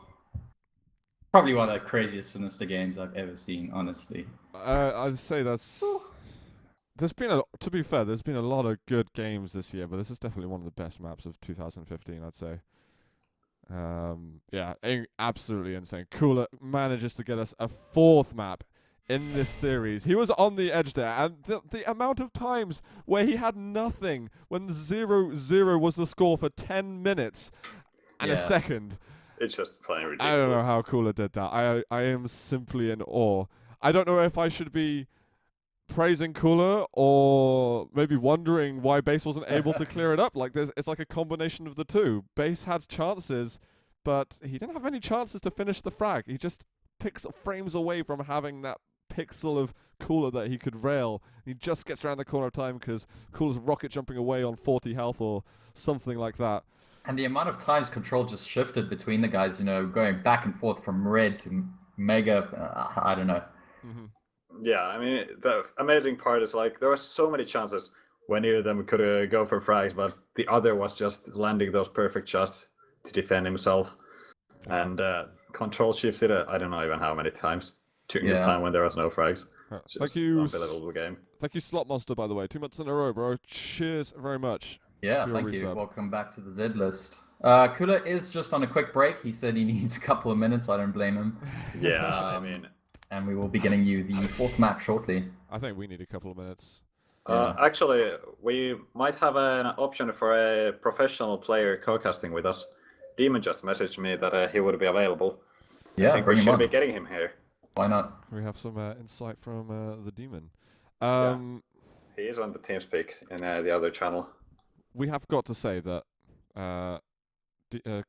Probably one of the craziest Sinister games I've ever seen, honestly.
I'd say that's... There's been to be fair, there's been a lot of good games this year, but this is definitely one of the best maps of 2015, I'd say. Yeah, absolutely insane. Cooler manages to get us a 4th map in this series. He was on the edge there, and the amount of times where he had nothing when 0-0 was the score for 10 minutes and a second.
It's just plain ridiculous.
I don't know how Cooler did that. I am simply in awe. I don't know if I should be praising Cooler or maybe wondering why Base wasn't able to clear it up. Like it's like a combination of the two. Base had chances, but he didn't have any chances to finish the frag. He just picks frames away from having that pixel of Cooler that he could rail. He just gets around the corner of time because Cooler's rocket jumping away on 40 health or something like that.
And the amount of times control just shifted between the guys, you know, going back and forth from red to mega, I don't know.
Mm-hmm.
Yeah, I mean, the amazing part is like there were so many chances when either of them could go for frags, but the other was just landing those perfect shots to defend himself. And control shifted, I don't know even how many times during the time when there was no frags.
Thank you,
unbelievable game.
Thank you, Slot Monster, by the way. 2 months in a row, bro. Cheers very much.
Yeah,
for your
thank you.
resub.
Welcome back to the Z list. Kula is just on a quick break. He said he needs a couple of minutes. I don't blame him.
Yeah, I mean...
And we will be getting you the 4th map shortly.
I think we need a couple of minutes.
Actually, we might have an option for a professional player co-casting with us. Demon just messaged me that he would be available.
Yeah,
I think
bring
we
him
should
on.
be getting him here.
Why not?
We have some insight from the Demon.
He is on the TeamSpeak in the other channel.
We have got to say that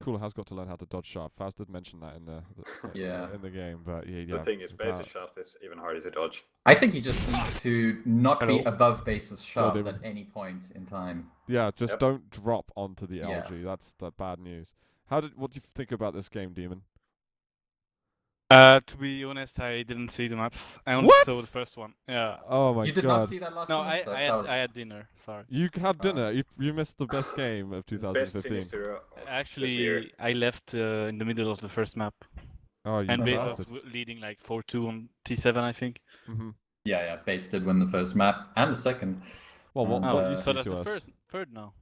Cooler has got to learn how to dodge shaft. Faz did mention that in the game, but yeah.
The thing is, Base's shaft is even harder to dodge.
I think he just needs to not be above Base's shaft
David.
at any point in time.
Yeah, just don't drop onto the LG. That's the bad news. What do you think about this game, Demon?
To be honest, I didn't see the maps. I only saw the first one. Yeah.
Oh my god.
You did not see that last
No,
semester?
I had dinner. Sorry.
You had dinner. You missed the best game of
Best
2015.
Sinistero
Actually, I left in the middle of the first map,
Oh, you
and Base
bastard.
was leading like 4-2 on T7, I think.
Mm-hmm.
Yeah, Base did win the first map and the second.
Well, what
And,
you
So
said
that's
to
the
us?
third now.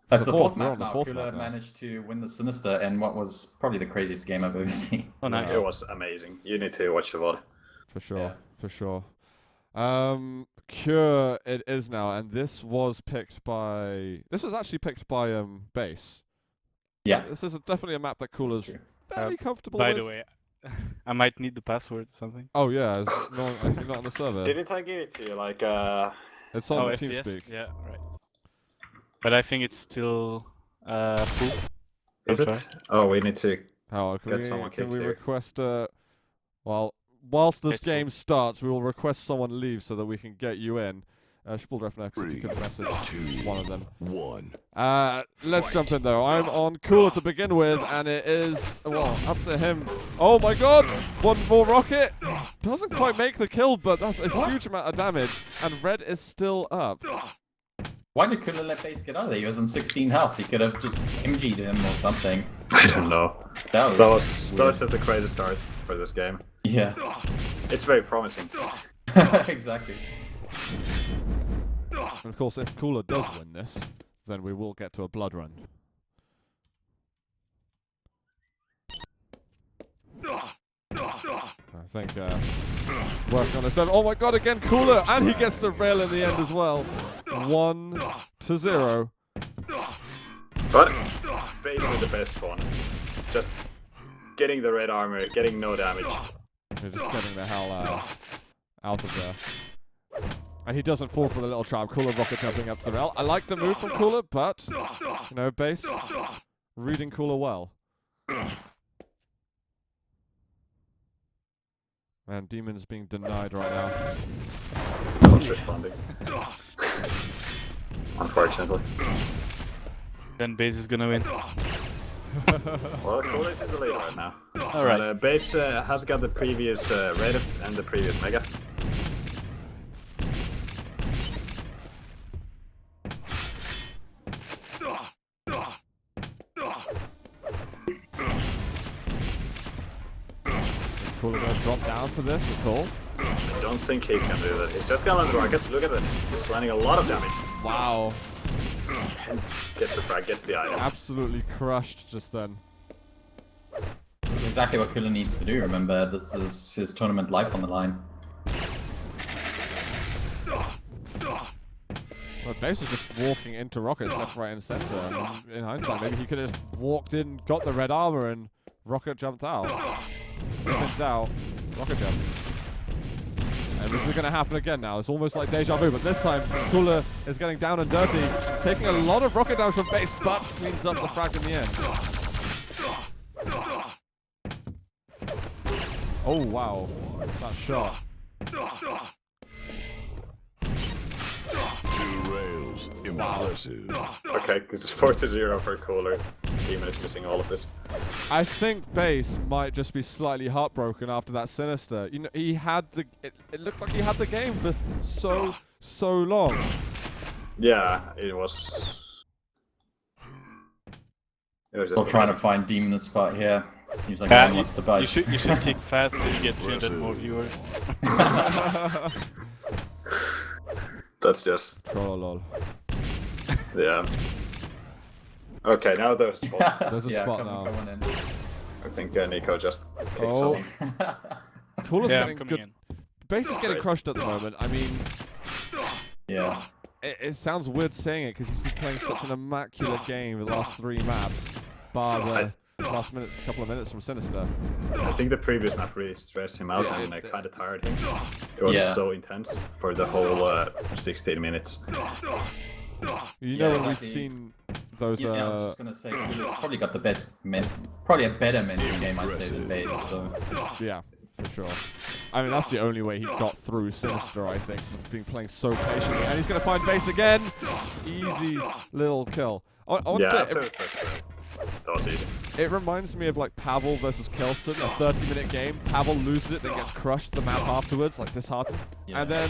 That's the fourth
We're
map
on the
now.
fourth
Kula
map now.
managed to win the Sinister and what was probably the craziest game I've ever seen.
Oh, nice.
It was amazing. You need to watch the VOD.
For sure,
Yeah.
for sure. Cure it is now, and this was actually picked by Base.
Yeah.
This is definitely a map that Cooler's
That's true.
fairly comfortable
By
with.
the way, I might need the password or something.
Oh yeah, it's actually not on the server.
Didn't I give it to you? Like,
It's on
FPS?
TeamSpeak.
Yeah, right. But I think it's still full.
is
That's
it? Oh, we need to.
How
Get someone
can
kicked
we
here.
request? Whilst this
It's
game starts, we will request someone leave so that we can get you in. Spulrefnex, if you could message
2,
one of them.
1.
Let's jump in though. I'm on Cooler to begin with, and it is up to him. Oh my god! One more rocket. Doesn't quite make the kill, but that's a huge amount of damage. And Red is still up.
Why did Kula let Base get out of there? He was on 16 health. He could have just MG'd him or something.
I don't know.
That
That
was
was just a crazy start for this game.
yeah.
It's very promising.
Exactly.
And of course, if Cooler does win this, then we will get to a blood run. I think working on the 7. Oh my god, again Cooler, and he gets the rail in the end as well. 1-0.
But basically the best one. Just getting the red armor, getting no damage.
They're just getting the hell out of there. And he doesn't fall for the little trap. Cooler rocket jumping up to the rail. I like the move from Cooler, but, you know, Base reading Cooler well. And Demon's being denied right now.
Not responding. Unfortunately.
Then Base is gonna win.
Well, Cooler is in the lead right now.
Alright.
But, Base has got the previous red and the previous mega.
Cooler going to drop down for this at all?
I don't think he can do that. He's just gonna land the rockets. Look at it. He's landing a lot of damage.
Wow.
And gets the frag, gets the item.
Absolutely crushed just then.
This is exactly what Kula needs to do. Remember, this is his tournament life on the line.
Well, Base was just walking into Rockets left, right, and center. And in hindsight, maybe he could have just walked in, got the red armor, and Rocket jumped out. If in doubt, Rocket jumped. And this is going to happen again now. It's almost like deja vu, but this time Cooler is getting down and dirty, taking a lot of rocket damage from Base, but cleans up the frag in the end. Oh wow, that shot.
2 rails. Impressive.
Okay, it's 4-0 for Cooler. Demon is missing all of this.
I think Base might just be slightly heartbroken after that Sinister. You know, he had the. It looked like he had the game for so long.
Yeah, it was. It was
Still
just
trying to find Demon a spot here. Seems like
Yeah,
no one wants to bite.
you should kick fast so you get 300 more viewers.
That's just.
Trollolol.
Yeah. Okay, now there's a spot.
There's a
yeah,
spot
come
now.
on in.
I think Nico just kicked
Oh.
something.
Cooler's
Yeah, I'm
getting
coming
good.
in.
Base is getting
Right.
crushed at the moment. I mean,
Yeah.
it sounds weird saying it because he's been playing such an immaculate game the last 3 maps, bar the last couple of minutes from Sinister.
I think the previous map really stressed him out
Yeah,
and
it-
kind of tired him. It was
Yeah.
so intense for the whole 16 minutes.
You
Yeah,
know when we've
exactly.
seen those.
Yeah, I was just gonna say, Cooler's probably got the best, probably a better menu game, I'd say, than Base. So
Yeah, for sure. I mean, that's the only way he got through Sinister, I think, being playing so patiently. And he's going to find Base again. Easy little kill. I want
Yeah,
to
after
say,
the first round, that was easy.
it reminds me of like Pavel versus Kelson, a 30-minute game. Pavel loses it, then gets crushed the map afterwards, like disheartened.
Yeah.
And then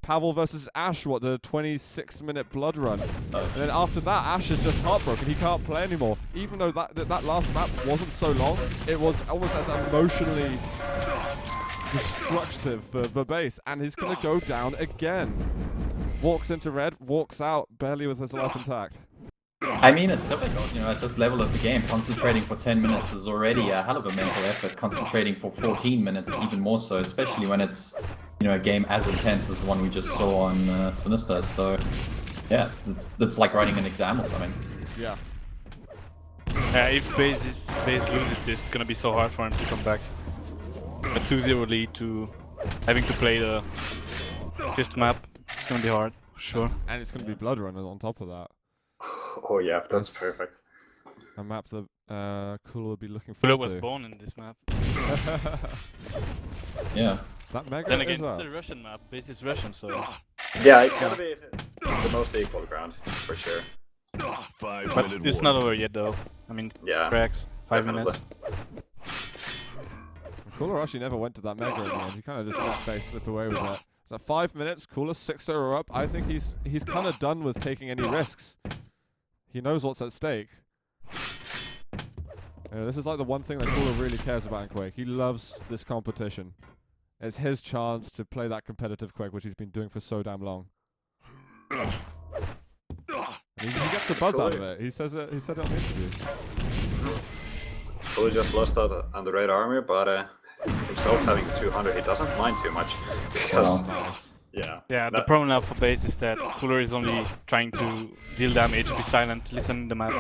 Pavel versus Ash, what, the 26-minute blood run.
Oh,
And then after that, Ash is just heartbroken. He can't play anymore. Even though that last map wasn't so long, it was almost as emotionally destructive for Base. And he's going to go down again. Walks into red, walks out, barely with his life intact.
I mean, it's difficult, you know, at this level of the game. Concentrating for 10 minutes is already a hell of a mental effort. Concentrating for 14 minutes, even more so, especially when it's, you know, a game as intense as the one we just saw on Sinister. So, yeah, it's like writing an exam or something.
Yeah.
If Base loses this, it's gonna be so hard for him to come back. A 2-0 lead to having to play the 5th map, it's gonna be hard, for sure.
And it's going to be blood run on top of that.
Oh yeah, that's
That's-
perfect.
A map that Cooler would be looking
Fuller
forward
was
to.
born in this map.
Yeah.
That mega
Then again,
is
it's
that.
a Russian map. Base is Russian, so.
Yeah, it's gonna be the most equal ground, for sure.
5
But
minute
it's
warning.
not over yet, though. I mean,
Yeah.
cracks. 5
definitely.
minutes.
Cooler actually never went to that mega in the end. He kind of just let Base slip away with it. So 5 minutes, Cooler 6-0 up. I think he's kind of done with taking any risks. He knows what's at stake. You know, this is like the one thing that Cooler really cares about in Quake. He loves this competition. It's his chance to play that competitive Quake, which he's been doing for so damn long. And he gets a buzz out of it. He said it on the interview.
Fully just lost out on the red armor, but himself having 200, he doesn't mind too much. Because,
Nice.
yeah.
Yeah, the
that-
problem now for Base is that Cooler is only trying to deal damage, be silent, listen the map.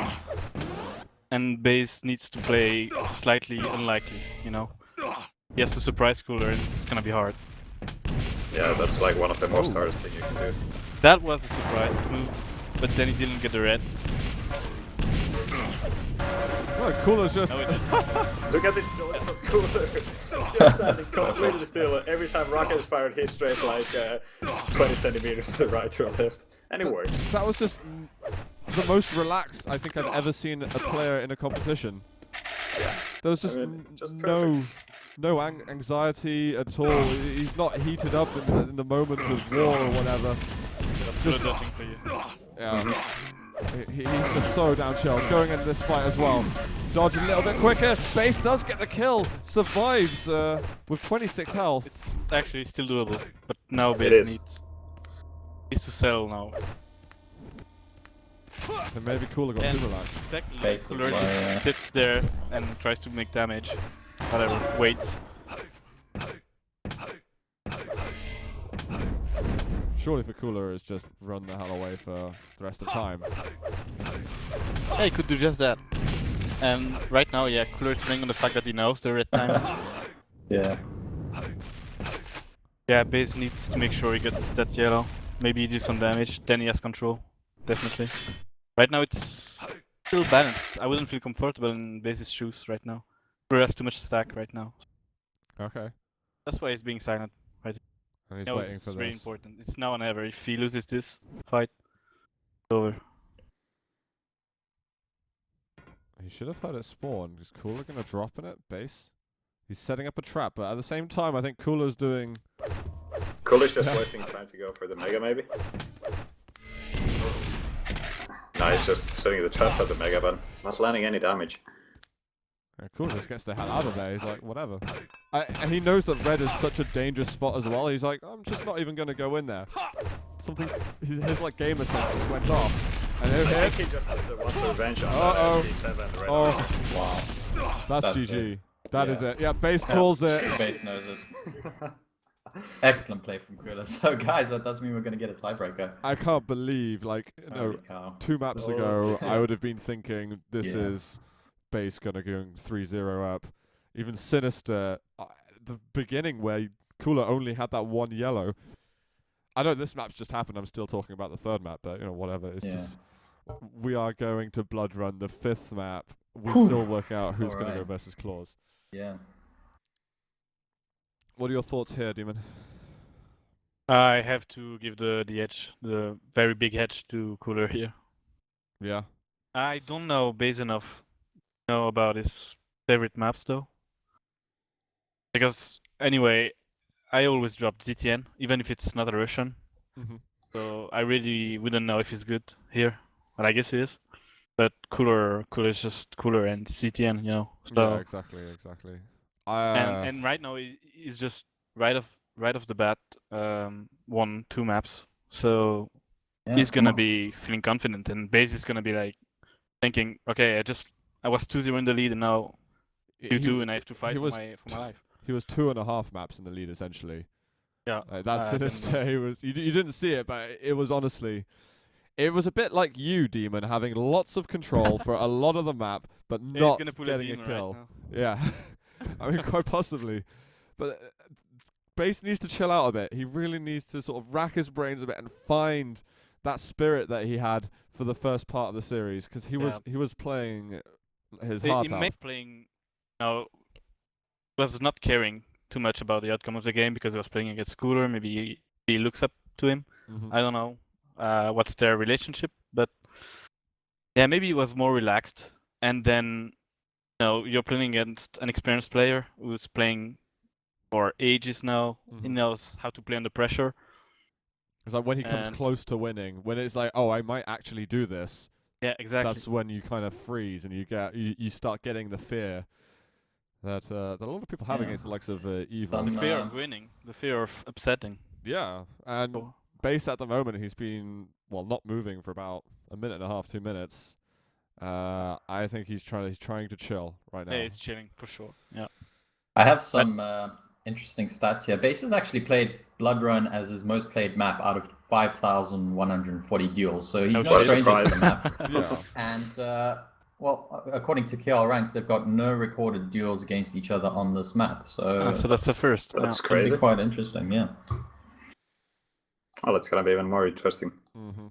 And Base needs to play slightly unlikely, you know? He has to surprise Cooler and it's gonna be hard.
Yeah, that's like one of the most hardest thing you can do.
That was a surprise move, but then he didn't get the red.
Look, Cooler's just...
No, he didn't.
Look at this noise from Cooler. Just standing completely still. Every time rocket is fired, he's straight like 20 centimeters to the right or left. And it works.
That was just the most relaxed I think I've ever seen a player in a competition. There was just,
I mean, just
no anxiety at all. He's not heated up in the moment of war or whatever.
Cooler
Just,
nothing for you.
yeah. He's just so down chilled. Going into this fight as well. Dodge a little bit quicker. Base does get the kill. Survives with 26 health.
It's actually still doable, but now
It
Base
is.
needs to sell now.
And maybe Cooler got
And
too relaxed.
expectedly,
Base is
Cooler
why,
just sits there and tries to make damage. Whatever, waits.
Surely for Cooler is just run the hell away for the rest of the time.
Yeah, he could do just that. And right now, yeah, Cooler is playing on the fact that he knows the red time.
Yeah.
Yeah, Base needs to make sure he gets that yellow. Maybe he did some damage, then he has control. Definitely. Right now it's still balanced. I wouldn't feel comfortable in Base's shoes right now. Cooler has too much stack right now.
Okay.
That's why he's being silent.
And he's
He knows
waiting
it's
for
very
this.
important. It's now or never. If he loses this fight, it's over.
He should have heard it spawn. Is Cooler gonna drop in it? Base? He's setting up a trap, but at the same time, I think Cooler's doing.
Cooler's just wasting time to go for the Mega, maybe? No, he's just setting the trap at the Mega, but not landing any damage.
Cooler just gets the hell out of there. He's like, whatever. And he knows that red is such a dangerous spot as well. He's like, I'm just not even gonna go in there. Something. His like gamer sense just went off. And
I
here,
think he just wants revenge on
Uh-oh.
FP7 right
oh,
now.
Wow.
that's
That's
GG.
it.
That
Yeah.
is it. Yeah, Base calls it.
Base knows it. Excellent play from Cooler. So guys, that does mean we're going to get a tiebreaker.
I can't believe, like,
Holy cow.
2 maps
Oh.
ago, I would have been thinking this
Yeah.
is Base gonna go 3-0 up. Even Sinister, the beginning where Cooler only had that 1 yellow. I know this map's just happened. I'm still talking about the 3rd map, but whatever. It's
Yeah.
just we are going to blood run the 5th map. We'll
Whew.
still work out who's gonna go
Alright.
versus Claws.
Yeah.
What are your thoughts here, Demon?
I have to give the edge, the very big edge to Cooler here.
Yeah.
I don't know Base enough to know about his favorite maps though. Because anyway, I always drop ZTN, even if it's not a Russian.
Mm-hmm.
So I really wouldn't know if he's good here. But I guess he is. But Cooler is just Cooler and ZTN, you know. So
Yeah, exactly.
and right now he's just right off the bat 1-2 maps. So
Yeah,
he's
come
gonna
on.
be feeling confident, and Base is gonna be like thinking, okay, I was 2-0 in the lead, and now 2-2, and I have to fight
he
for
was-
my life.
He was 2.5 maps in the lead essentially.
Yeah,
That's
I can
Sinister. He was. You didn't see it, but it was honestly. It was a bit like you, Demon, having lots of control for a lot of the map, but
Yeah, he's
not
gonna pull
getting a
demon
kill.
right now.
Yeah, I mean, quite possibly. But Base needs to chill out a bit. He really needs to sort of rack his brains a bit and find that spirit that he had for the first part of the series, because he was playing his heart
He
out.
makes playing, was not caring too much about the outcome of the game because he was playing against Cooler. Maybe he looks up to him.
Mhm.
I don't know what's their relationship, but yeah, maybe he was more relaxed. And then, you're playing against an experienced player who's playing for ages now. He
Mhm.
knows how to play under pressure.
It's like when he comes
And-
close to winning, when it's like, oh, I might actually do this.
Yeah, exactly.
That's when you kind of freeze and you start getting the fear that a lot of people have
Yeah.
against the likes of Evil.
Some-
The fear of winning, the fear of upsetting.
Yeah, and
Oh.
Base at the moment, he's been not moving for about a minute and a half, 2 minutes. I think he's trying to chill right now.
Yeah, he's chilling for sure. Yeah.
I have some interesting stats here. Base has actually played Blood Run as his most played map out of 5,140 duels, so he's
No
no
shit.
stranger to the
Surprise.
map.
Yeah.
And according to KL ranks, they've got no recorded duels against each other on this map. So
So that's the first.
That's
it's gonna be
crazy.
quite interesting. Yeah.
Oh, that's gonna be even more interesting.
Mm-hmm.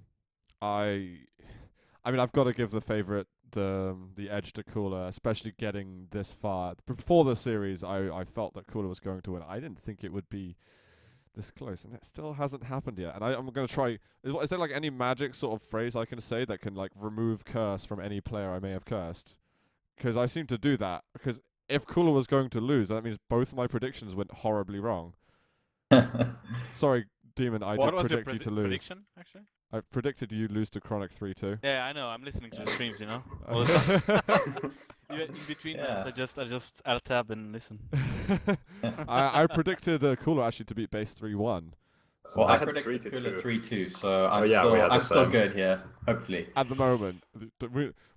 I mean, I've got to give the favorite the edge to Cooler, especially getting this far. Before the series, I felt that Cooler was going to win. I didn't think it would be this close, and it still hasn't happened yet. And I'm going to try. Is there like any magic sort of phrase I can say that can like remove curse from any player I may have cursed? Because I seem to do that. Because if Cooler was going to lose, that means both my predictions went horribly wrong. Sorry, Demon, I
What
did
was your
predict you to lose.
prediction, actually?
I predicted you lose to Chronic 3-2.
Yeah, I know. I'm listening to the streams, all the time. Even in between
Yeah.
maps, I just alt tab and listen.
I predicted Cooler actually to beat Base 3-1.
Well,
I
I
had
predicted
3-2.
Cooler 3-2, so I'm
yeah, we had the
still
same.
good here. Hopefully.
At the moment,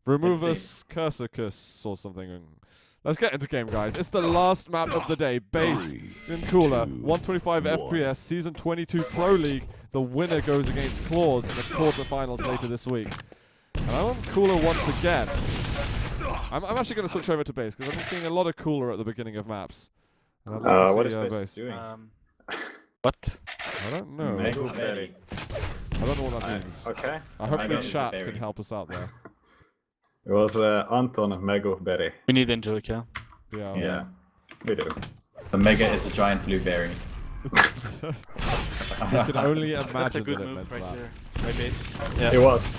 remove
Let's
us cursor or something, and Let's get into game, guys. It's the last map of the day. Base
3,
and Cooler,
2,
125
1.
FPS, Season 22 Pro League. The winner goes against Claws in the quarterfinals later this week. And I want Cooler once again. I'm actually going to switch over to Base because I've been seeing a lot of Cooler at the beginning of maps. And I'd love to
What is
see,
Base doing?
What?
I don't know.
Mega Berry.
I don't know what that means.
Okay.
Hopefully
Mega is a
chat
berry.
can help us out there.
It was Anton Megoberry.
We need Angelica.
Yeah.
Yeah.
We do.
The Mega is a giant blueberry.
I can only imagine
That's a good
that it
move
meant
right
that.
there. My base. Yeah.
It was.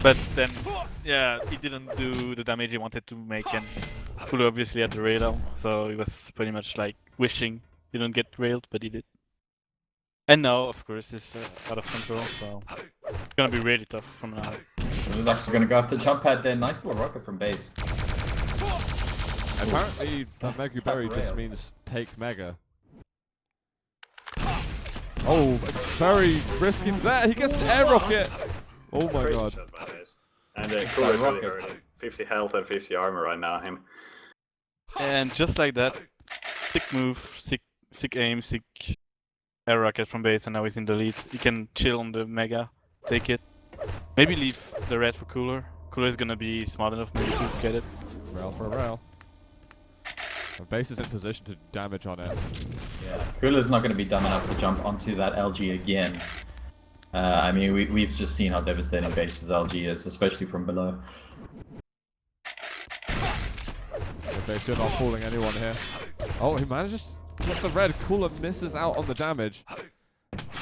But then, yeah, he didn't do the damage he wanted to make, and Kulu obviously had the rail, so he was pretty much like wishing he didn't get railed, but he did. And now, of course, it's out of control, so it's gonna be really tough from now.
It was actually going to go up the jump pad there. Nice little rocket from base.
Apparently, Mega Berry just
rail.
means take Mega. Oh, it's very risky there. He gets an air rocket. Oh my
Crazy
god.
shot by Base. And
It's
Cooler is
like
really
rocket.
hurting. 50 health and 50 armor right now. Him.
And just like that, sick move, sick aim, sick air rocket from base, and now he's in the lead. He can chill on the Mega, take it. Maybe leave the red for Cooler. Cooler is gonna be smart enough maybe to get it.
Rail for a rail. The base is in position to damage on it.
Yeah. Cooler's not going to be dumb enough to jump onto that LG again. I mean, we've just seen how devastating base's LG is, especially from below.
The base are not fooling anyone here. Oh, he manages to get the red. Cooler misses out on the damage.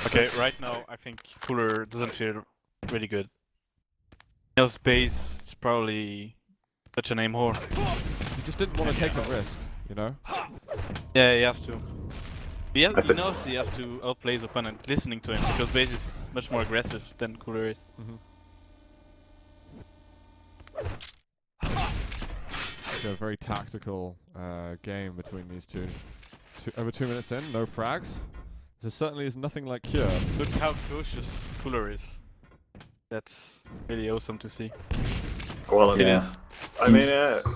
Okay, right now I think Cooler doesn't feel really good. His base is probably such an aim whore.
He just didn't want to take the risk, you know?
Yeah, he has to. He
think-
knows he has to outplay his opponent, listening to him, because base is much more aggressive than Cooler is.
A very tactical game between these two. Over 2 minutes in, no frags. There certainly is nothing like Cure.
Look how cautious Cooler is. That's really awesome to see.
Well,
Yeah.
I mean,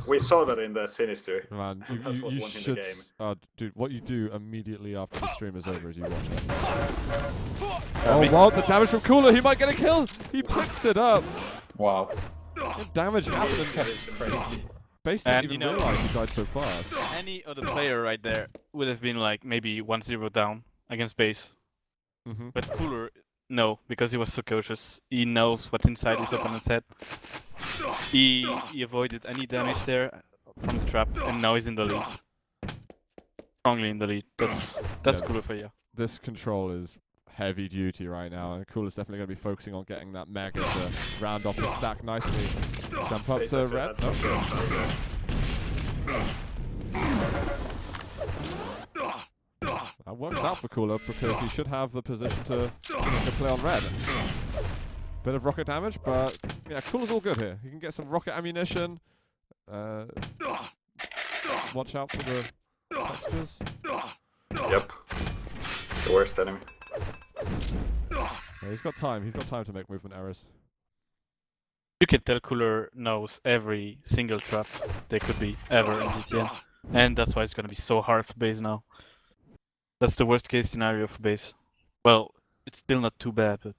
we saw that in the Sinister.
Man,
That's
you
what won him the
should.
game.
Dude, what you do immediately after the stream is over is you watch this.
I
Oh,
mean-
wow, the damage from Cooler. He might get a kill. He picks it up.
Wow.
What damage happened?
Crazy.
Base didn't
And,
even
you know-
realize he died so fast.
Any other player right there would have been like maybe 1-0 down against base. But Cooler, no, because he was so cautious. He knows what's inside his opponent's head. He avoided any damage there from the trap, and now he's in the lead. Strongly in the lead. That's
Yeah.
Cooler for you.
This control is heavy duty right now, and Cooler's definitely going to be focusing on getting that Mega to round off his stack nicely. Jump up
Base
to
actually
red.
had some
Nope.
shot.
That works out for Cooler because he should have the position to play on red. Bit of rocket damage, but yeah, Cooler's all good here. He can get some rocket ammunition. Watch out for the textures.
Yep. The worst enemy.
Yeah, he's got time. He's got time to make movement errors.
You can tell Cooler knows every single trap there could be ever in GTN. And that's why it's gonna be so hard for base now. That's the worst case scenario for base. Well, it's still not too bad, but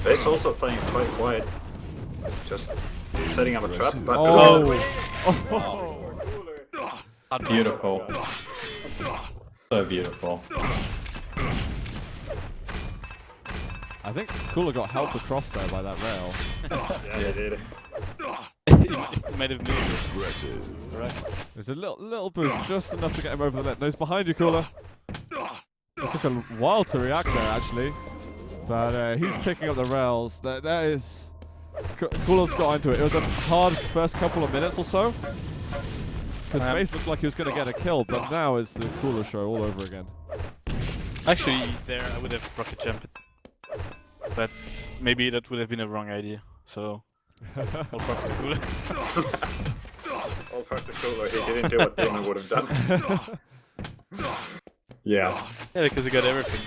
Base also playing quite quiet. Just setting up a trap, but
Beautiful. So beautiful.
I think Cooler got helped across there by that rail.
yeah, they did.
he might have moved it.
Aggressive.
Right.
There's a little boost, just enough to get him over the net. No, he's behind you, Cooler. It took a while to react there, actually. But he's picking up the rails. That is... Cooler's got into it. It was a hard first couple of minutes or so. Because Base looked like he was going to get a kill, but now it's the Cooler show all over again.
Actually, there I would have rocket jumped. But maybe that would have been a wrong idea. So, all props to Cooler.
All parts of Cooler, he didn't do what Demon would have done. Yeah.
Yeah, because he got everything.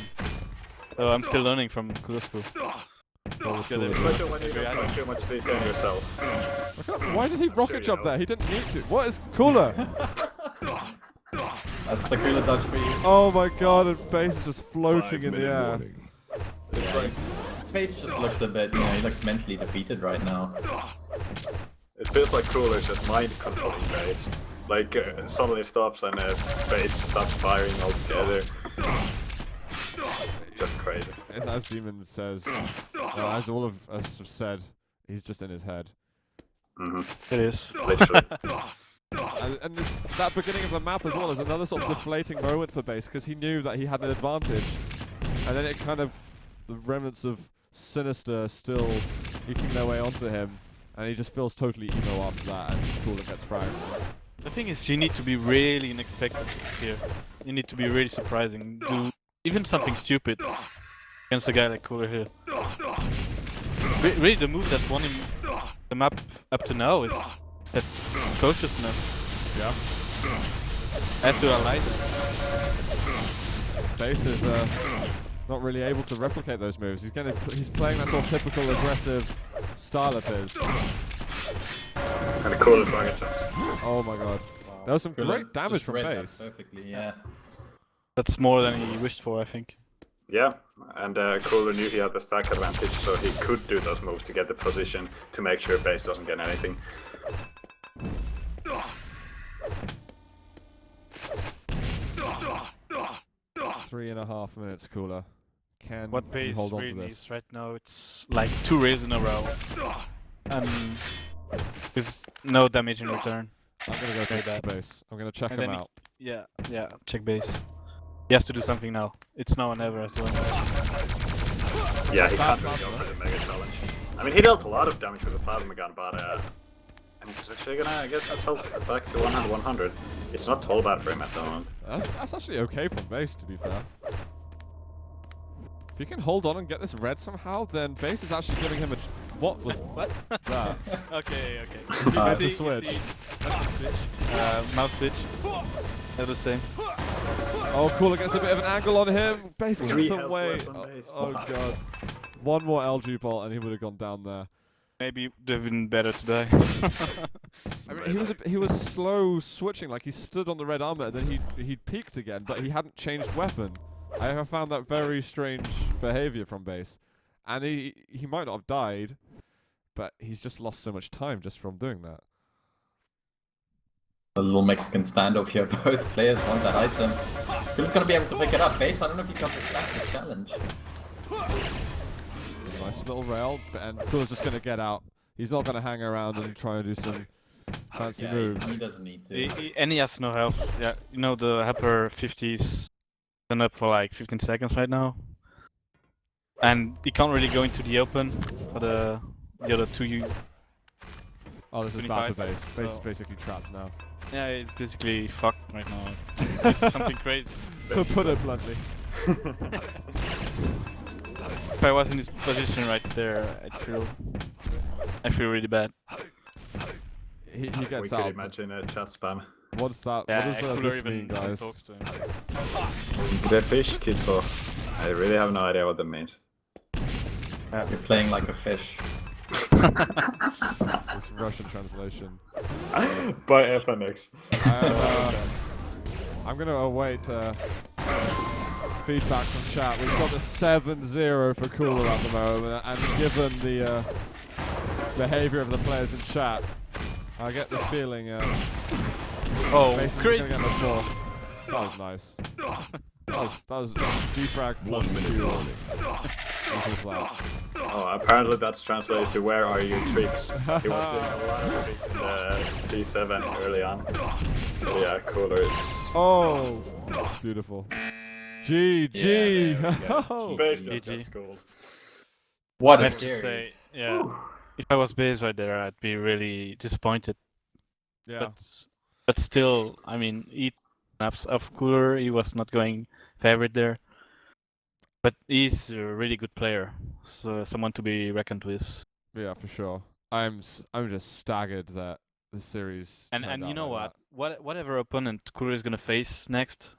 So I'm still learning from Cooler School.
Go
Yeah,
with
they-
Cooler.
Especially when you don't put too much detail in yourself.
Look at- Why did he rocket
Sure,
jump
you know.
there? He didn't need to. What is Cooler?
That's the cooler dodge for you.
Oh my god, and Base is just floating in the
5-minute
air.
warning.
It's like,
Pace just looks a bit, he looks mentally defeated right now.
it feels like Cooler's just mind controlling Base. Like, suddenly stops and Base stops firing altogether. Just crazy.
As Demon says, as all of us have said, he's just in his head.
Mm-hmm.
It is.
Literally.
And that beginning of the map as well is another sort of deflating moment for Base, because he knew that he had an advantage. And then it kind of, the remnants of Sinister still eking their way onto him, and he just feels totally emo after that, and Cooler gets frags.
The thing is, you need to be really unexpected here. You need to be really surprising. Do even something stupid against a guy like Cooler here. Really, the move that won him the map up to now is that cautiousness.
Yeah.
I have to highlight it.
Base is not really able to replicate those moves. He's playing that sort of typical aggressive style of his.
And the Cooler's rocket jumps.
Oh my god. There was some
Cooler
great damage
just
from
read that
Base.
perfectly, yeah.
That's more than he wished for, I think.
Yeah, and Cooler knew he had the stack advantage, so he could do those moves to get the position to make sure Base doesn't get anything.
3.5 minutes, Cooler. Can
What
he
Base
hold on to
really
this?
needs right now, it's like 2 raids in a row. And with no damage in return.
I'm gonna go
Very
check
bad.
the Base. I'm gonna check
And
him
then he-
out.
Yeah, check base. He has to do something now. It's now or never as well.
Yeah, he
Bad
can't really go
plasma.
for the mega challenge. I mean, he dealt a lot of damage with the plasma gun, but and he's actually gonna get that health back to 100. It's not all bad for him at the moment.
That's actually okay from Base, to be fair. If he can hold on and get this red somehow, then Base is actually giving him a... What was
What?
that?
Okay.
That's the
You
switch.
that's the switch. Mouse switch. They're the same.
Oh, Cooler gets a bit of an angle on him. Base
Three
gets
health
away.
left on Base.
Oh god. One more LG bolt and he would have gone down there.
Maybe it would have been better to die.
I mean, he was slow switching, like he stood on the red armor and then he peaked again, but he hadn't changed weapon. I have found that very strange behavior from Base. And he might not have died, but he's just lost so much time just from doing that.
A little Mexican standoff here. Both players want the item. Who's gonna be able to pick it up? Base, I don't know if he's got the stack to challenge.
Nice little rail, and Cooler's just going to get out. He's not going to hang around and try and do some fancy
Yeah,
moves.
he doesn't need to.
And he has no health. Yeah, you know the Happer 50's been up for like 15 seconds right now. And he can't really go into the open for the other 2
Oh, this is bad for
25,
Base. Base is
so-
basically trapped now.
Yeah, it's basically fucked right now. It's something crazy.
To put it bluntly.
If I was in this position right there, I feel really bad.
He
We
gets
could
out.
imagine chat spam.
What's that?
Yeah,
what does
Cooler
this
even
mean, guys?
talks to him.
The fish Kitso. I really have no idea what that means.
You're playing like a fish.
It's Russian translation.
By FNX.
I'm going to await feedback from chat. We've got the 7-0 for Cooler at the moment, and given the behavior of the players in chat, I get the feeling
Oh,
Mason's
crazy!
gonna get much more. That was nice. That was defrag
1
plus
minute
2
warning.
equals that.
Oh, apparently that's translated to "Where are you, tricks?" He was doing a lot of tricks in the T7 early on. So yeah, Cooler is
Oh, beautiful. GG.
very
GG.
still just schooled.
What
I
a
have to
series.
say, yeah. If I was Base right there, I'd be really disappointed.
Yeah.
But still, I mean, he snaps of Cooler. He was not going favorite there. But he's a really good player, so someone to be reckoned with.
Yeah, for sure. I'm just staggered that the series.
And
turned
you
out
know
like
what? Whatever opponent Cooler is gonna face next,